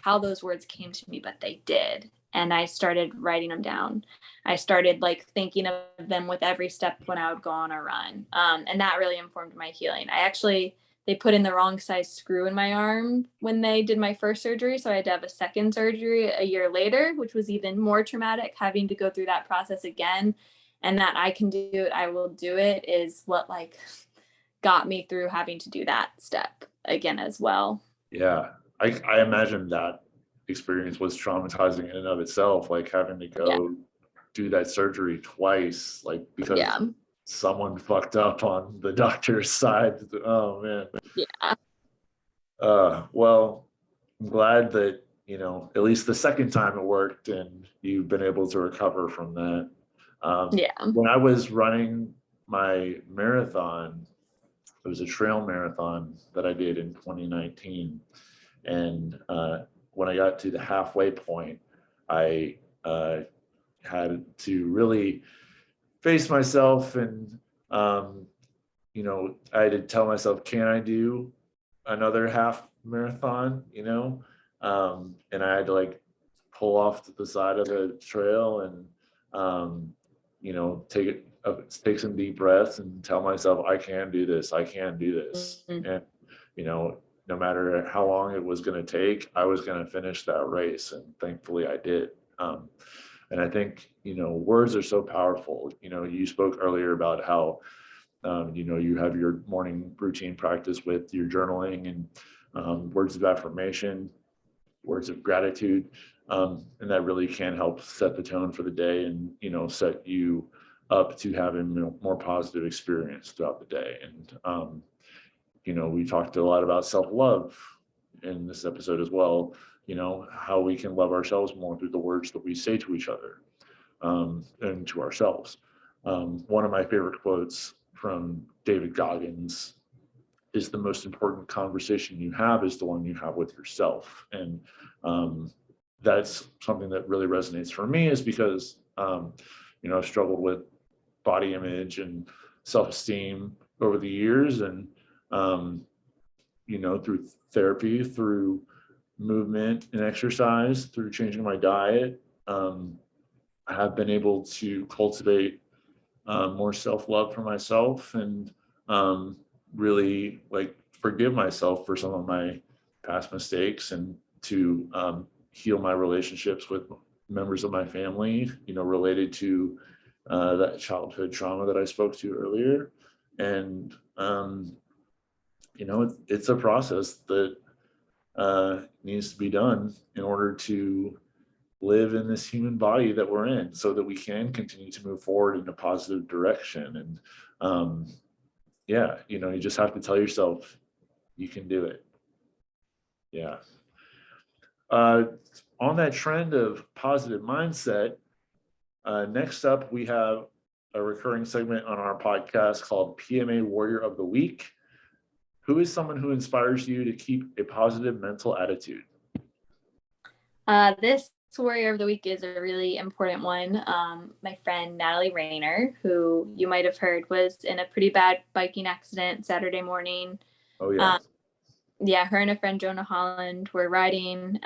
how those words came to me, but they did. And I started writing them down. I started like thinking of them with every step when I would go on a run. And that really informed my healing. They put in the wrong size screw in my arm when they did my first surgery. So I had to have a second surgery a year later, which was even more traumatic, having to go through that process again. And that I can do it, I will do it is what like got me through having to do that step again as well. Yeah, I imagine that experience was traumatizing in and of itself, like having to go do that surgery twice, like because someone fucked up on the doctor's side. Oh man. Yeah. Well, I'm glad that, at least the second time it worked and you've been able to recover from that. When I was running my marathon, it was a trail marathon that I did in 2019. And when I got to the halfway point, I had to really face myself, and I had to tell myself, can I do another half marathon? And I had to like pull off to the side of the trail and take some deep breaths and tell myself, I can do this, I can do this. And no matter how long it was going to take, I was going to finish that race, and thankfully I did. And I think, words are so powerful. You spoke earlier about how, you have your morning routine practice with your journaling and words of affirmation, words of gratitude. And that really can help set the tone for the day and, set you up to having more positive experience throughout the day. And, we talked a lot about self-love in this episode as well, how we can love ourselves more through the words that we say to each other and to ourselves. One of my favorite quotes from David Goggins is, the most important conversation you have is the one you have with yourself. And that's something that really resonates for me, is because, I've struggled with body image and self-esteem over the years. And, through therapy, through movement and exercise, through changing my diet, I have been able to cultivate more self-love for myself, and really like forgive myself for some of my past mistakes, and to heal my relationships with members of my family, related to that childhood trauma that I spoke to earlier. And it's a process that needs to be done in order to live in this human body that we're in so that we can continue to move forward in a positive direction. And you just have to tell yourself you can do it. Yeah. On that trend of positive mindset, next up, we have a recurring segment on our podcast called PMA Warrior of the Week. Who is someone who inspires you to keep a positive mental attitude? This Warrior of the Week is a really important one. My friend Natalie Rayner, who you might have heard was in a pretty bad biking accident Saturday morning. Oh, yeah. Her and a friend Jonah Holland were riding.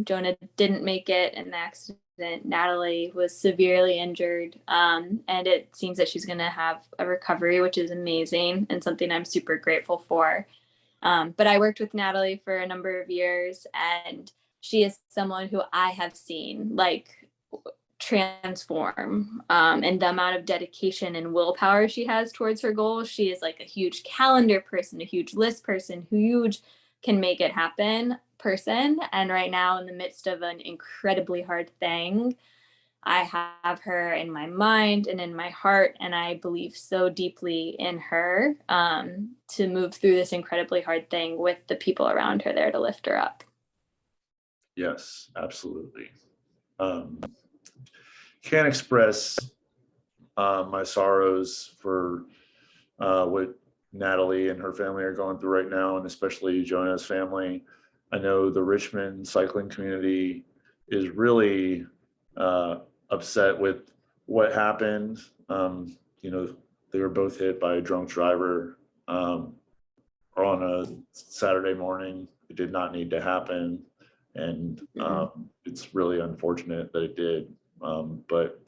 Jonah didn't make it in the accident. Natalie was severely injured, and it seems that she's going to have a recovery, which is amazing and something I'm super grateful for. But I worked with Natalie for a number of years, and she is someone who I have seen transform, and the amount of dedication and willpower she has towards her goals. She is like a huge calendar person, a huge list person, huge can make it happen person. And right now, in the midst of an incredibly hard thing, I have her in my mind and in my heart, and I believe so deeply in her to move through this incredibly hard thing with the people around her there to lift her up. Yes, absolutely. Can't express my sorrows for what Natalie and her family are going through right now, and especially Jonah's family. I know the Richmond cycling community is really upset with what happened. They were both hit by a drunk driver on a Saturday morning. It did not need to happen. And it's really unfortunate that it did. But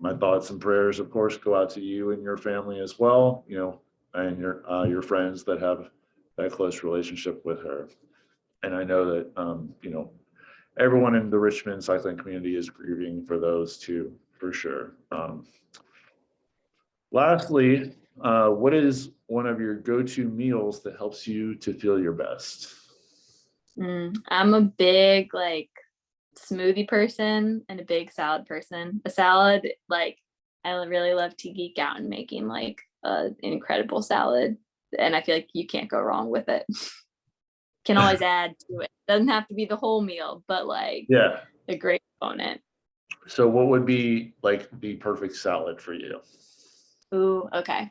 my thoughts and prayers, of course, go out to you and your family as well, and your friends that have that close relationship with her. And I know that, everyone in the Richmond cycling community is grieving for those too, for sure. Lastly, what is one of your go-to meals that helps you to feel your best? I'm a big smoothie person and a big salad person. A salad, I really love to geek out and making an incredible salad, and I feel like you can't go wrong with it. Can always add to it. Doesn't have to be the whole meal, but a great component. So what would be the perfect salad for you? Ooh, okay.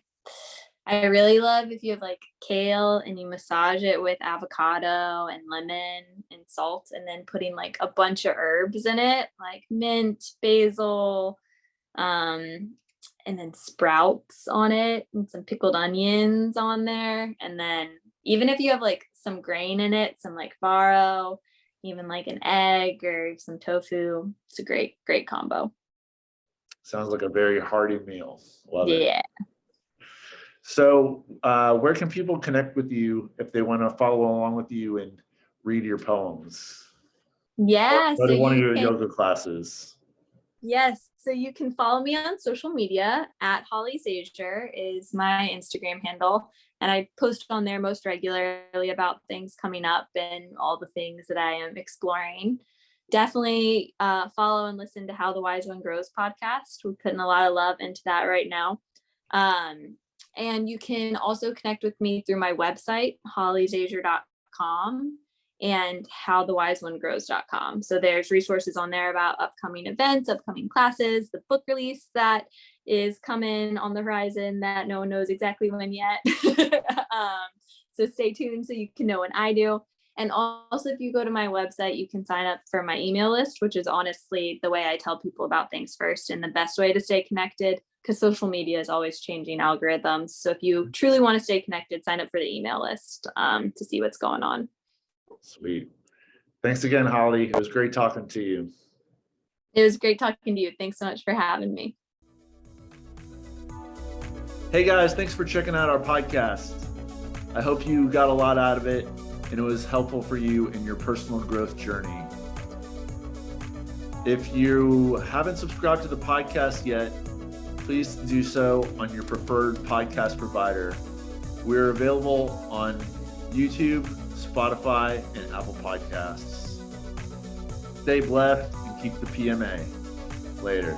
I really love if you have kale and you massage it with avocado and lemon and salt, and then putting a bunch of herbs in it, like mint, basil, and then sprouts on it and some pickled onions on there. And then even if you have some grain in it, some farro, even an egg or some tofu, it's a great combo. Sounds like a very hearty meal. Love it. Yeah. So where can people connect with you if they want to follow along with you and read your poems? Yeah. Go to one of your yoga classes. Yes. So you can follow me on social media at Holly Zajur is my Instagram handle. And I post on there most regularly about things coming up and all the things that I am exploring. Definitely follow and listen to How the Wise One Grows podcast. We're putting a lot of love into that right now. And you can also connect with me through my website, hollyzajur.com, and howthewiseonegrows.com. So there's resources on there about upcoming events, upcoming classes, the book release that is coming on the horizon that no one knows exactly when yet. So stay tuned so you can know when I do. And also, if you go to my website, you can sign up for my email list, which is honestly the way I tell people about things first and the best way to stay connected, because social media is always changing algorithms. So if you truly want to stay connected, sign up for the email list to see what's going on. Sweet. Thanks again, Holly. It was great talking to you. It was great talking to you. Thanks so much for having me. Hey guys, thanks for checking out our podcast. I hope you got a lot out of it and it was helpful for you in your personal growth journey. If you haven't subscribed to the podcast yet, please do so on your preferred podcast provider. We're available on YouTube, Spotify, and Apple Podcasts. Stay blessed and keep the PMA. Later.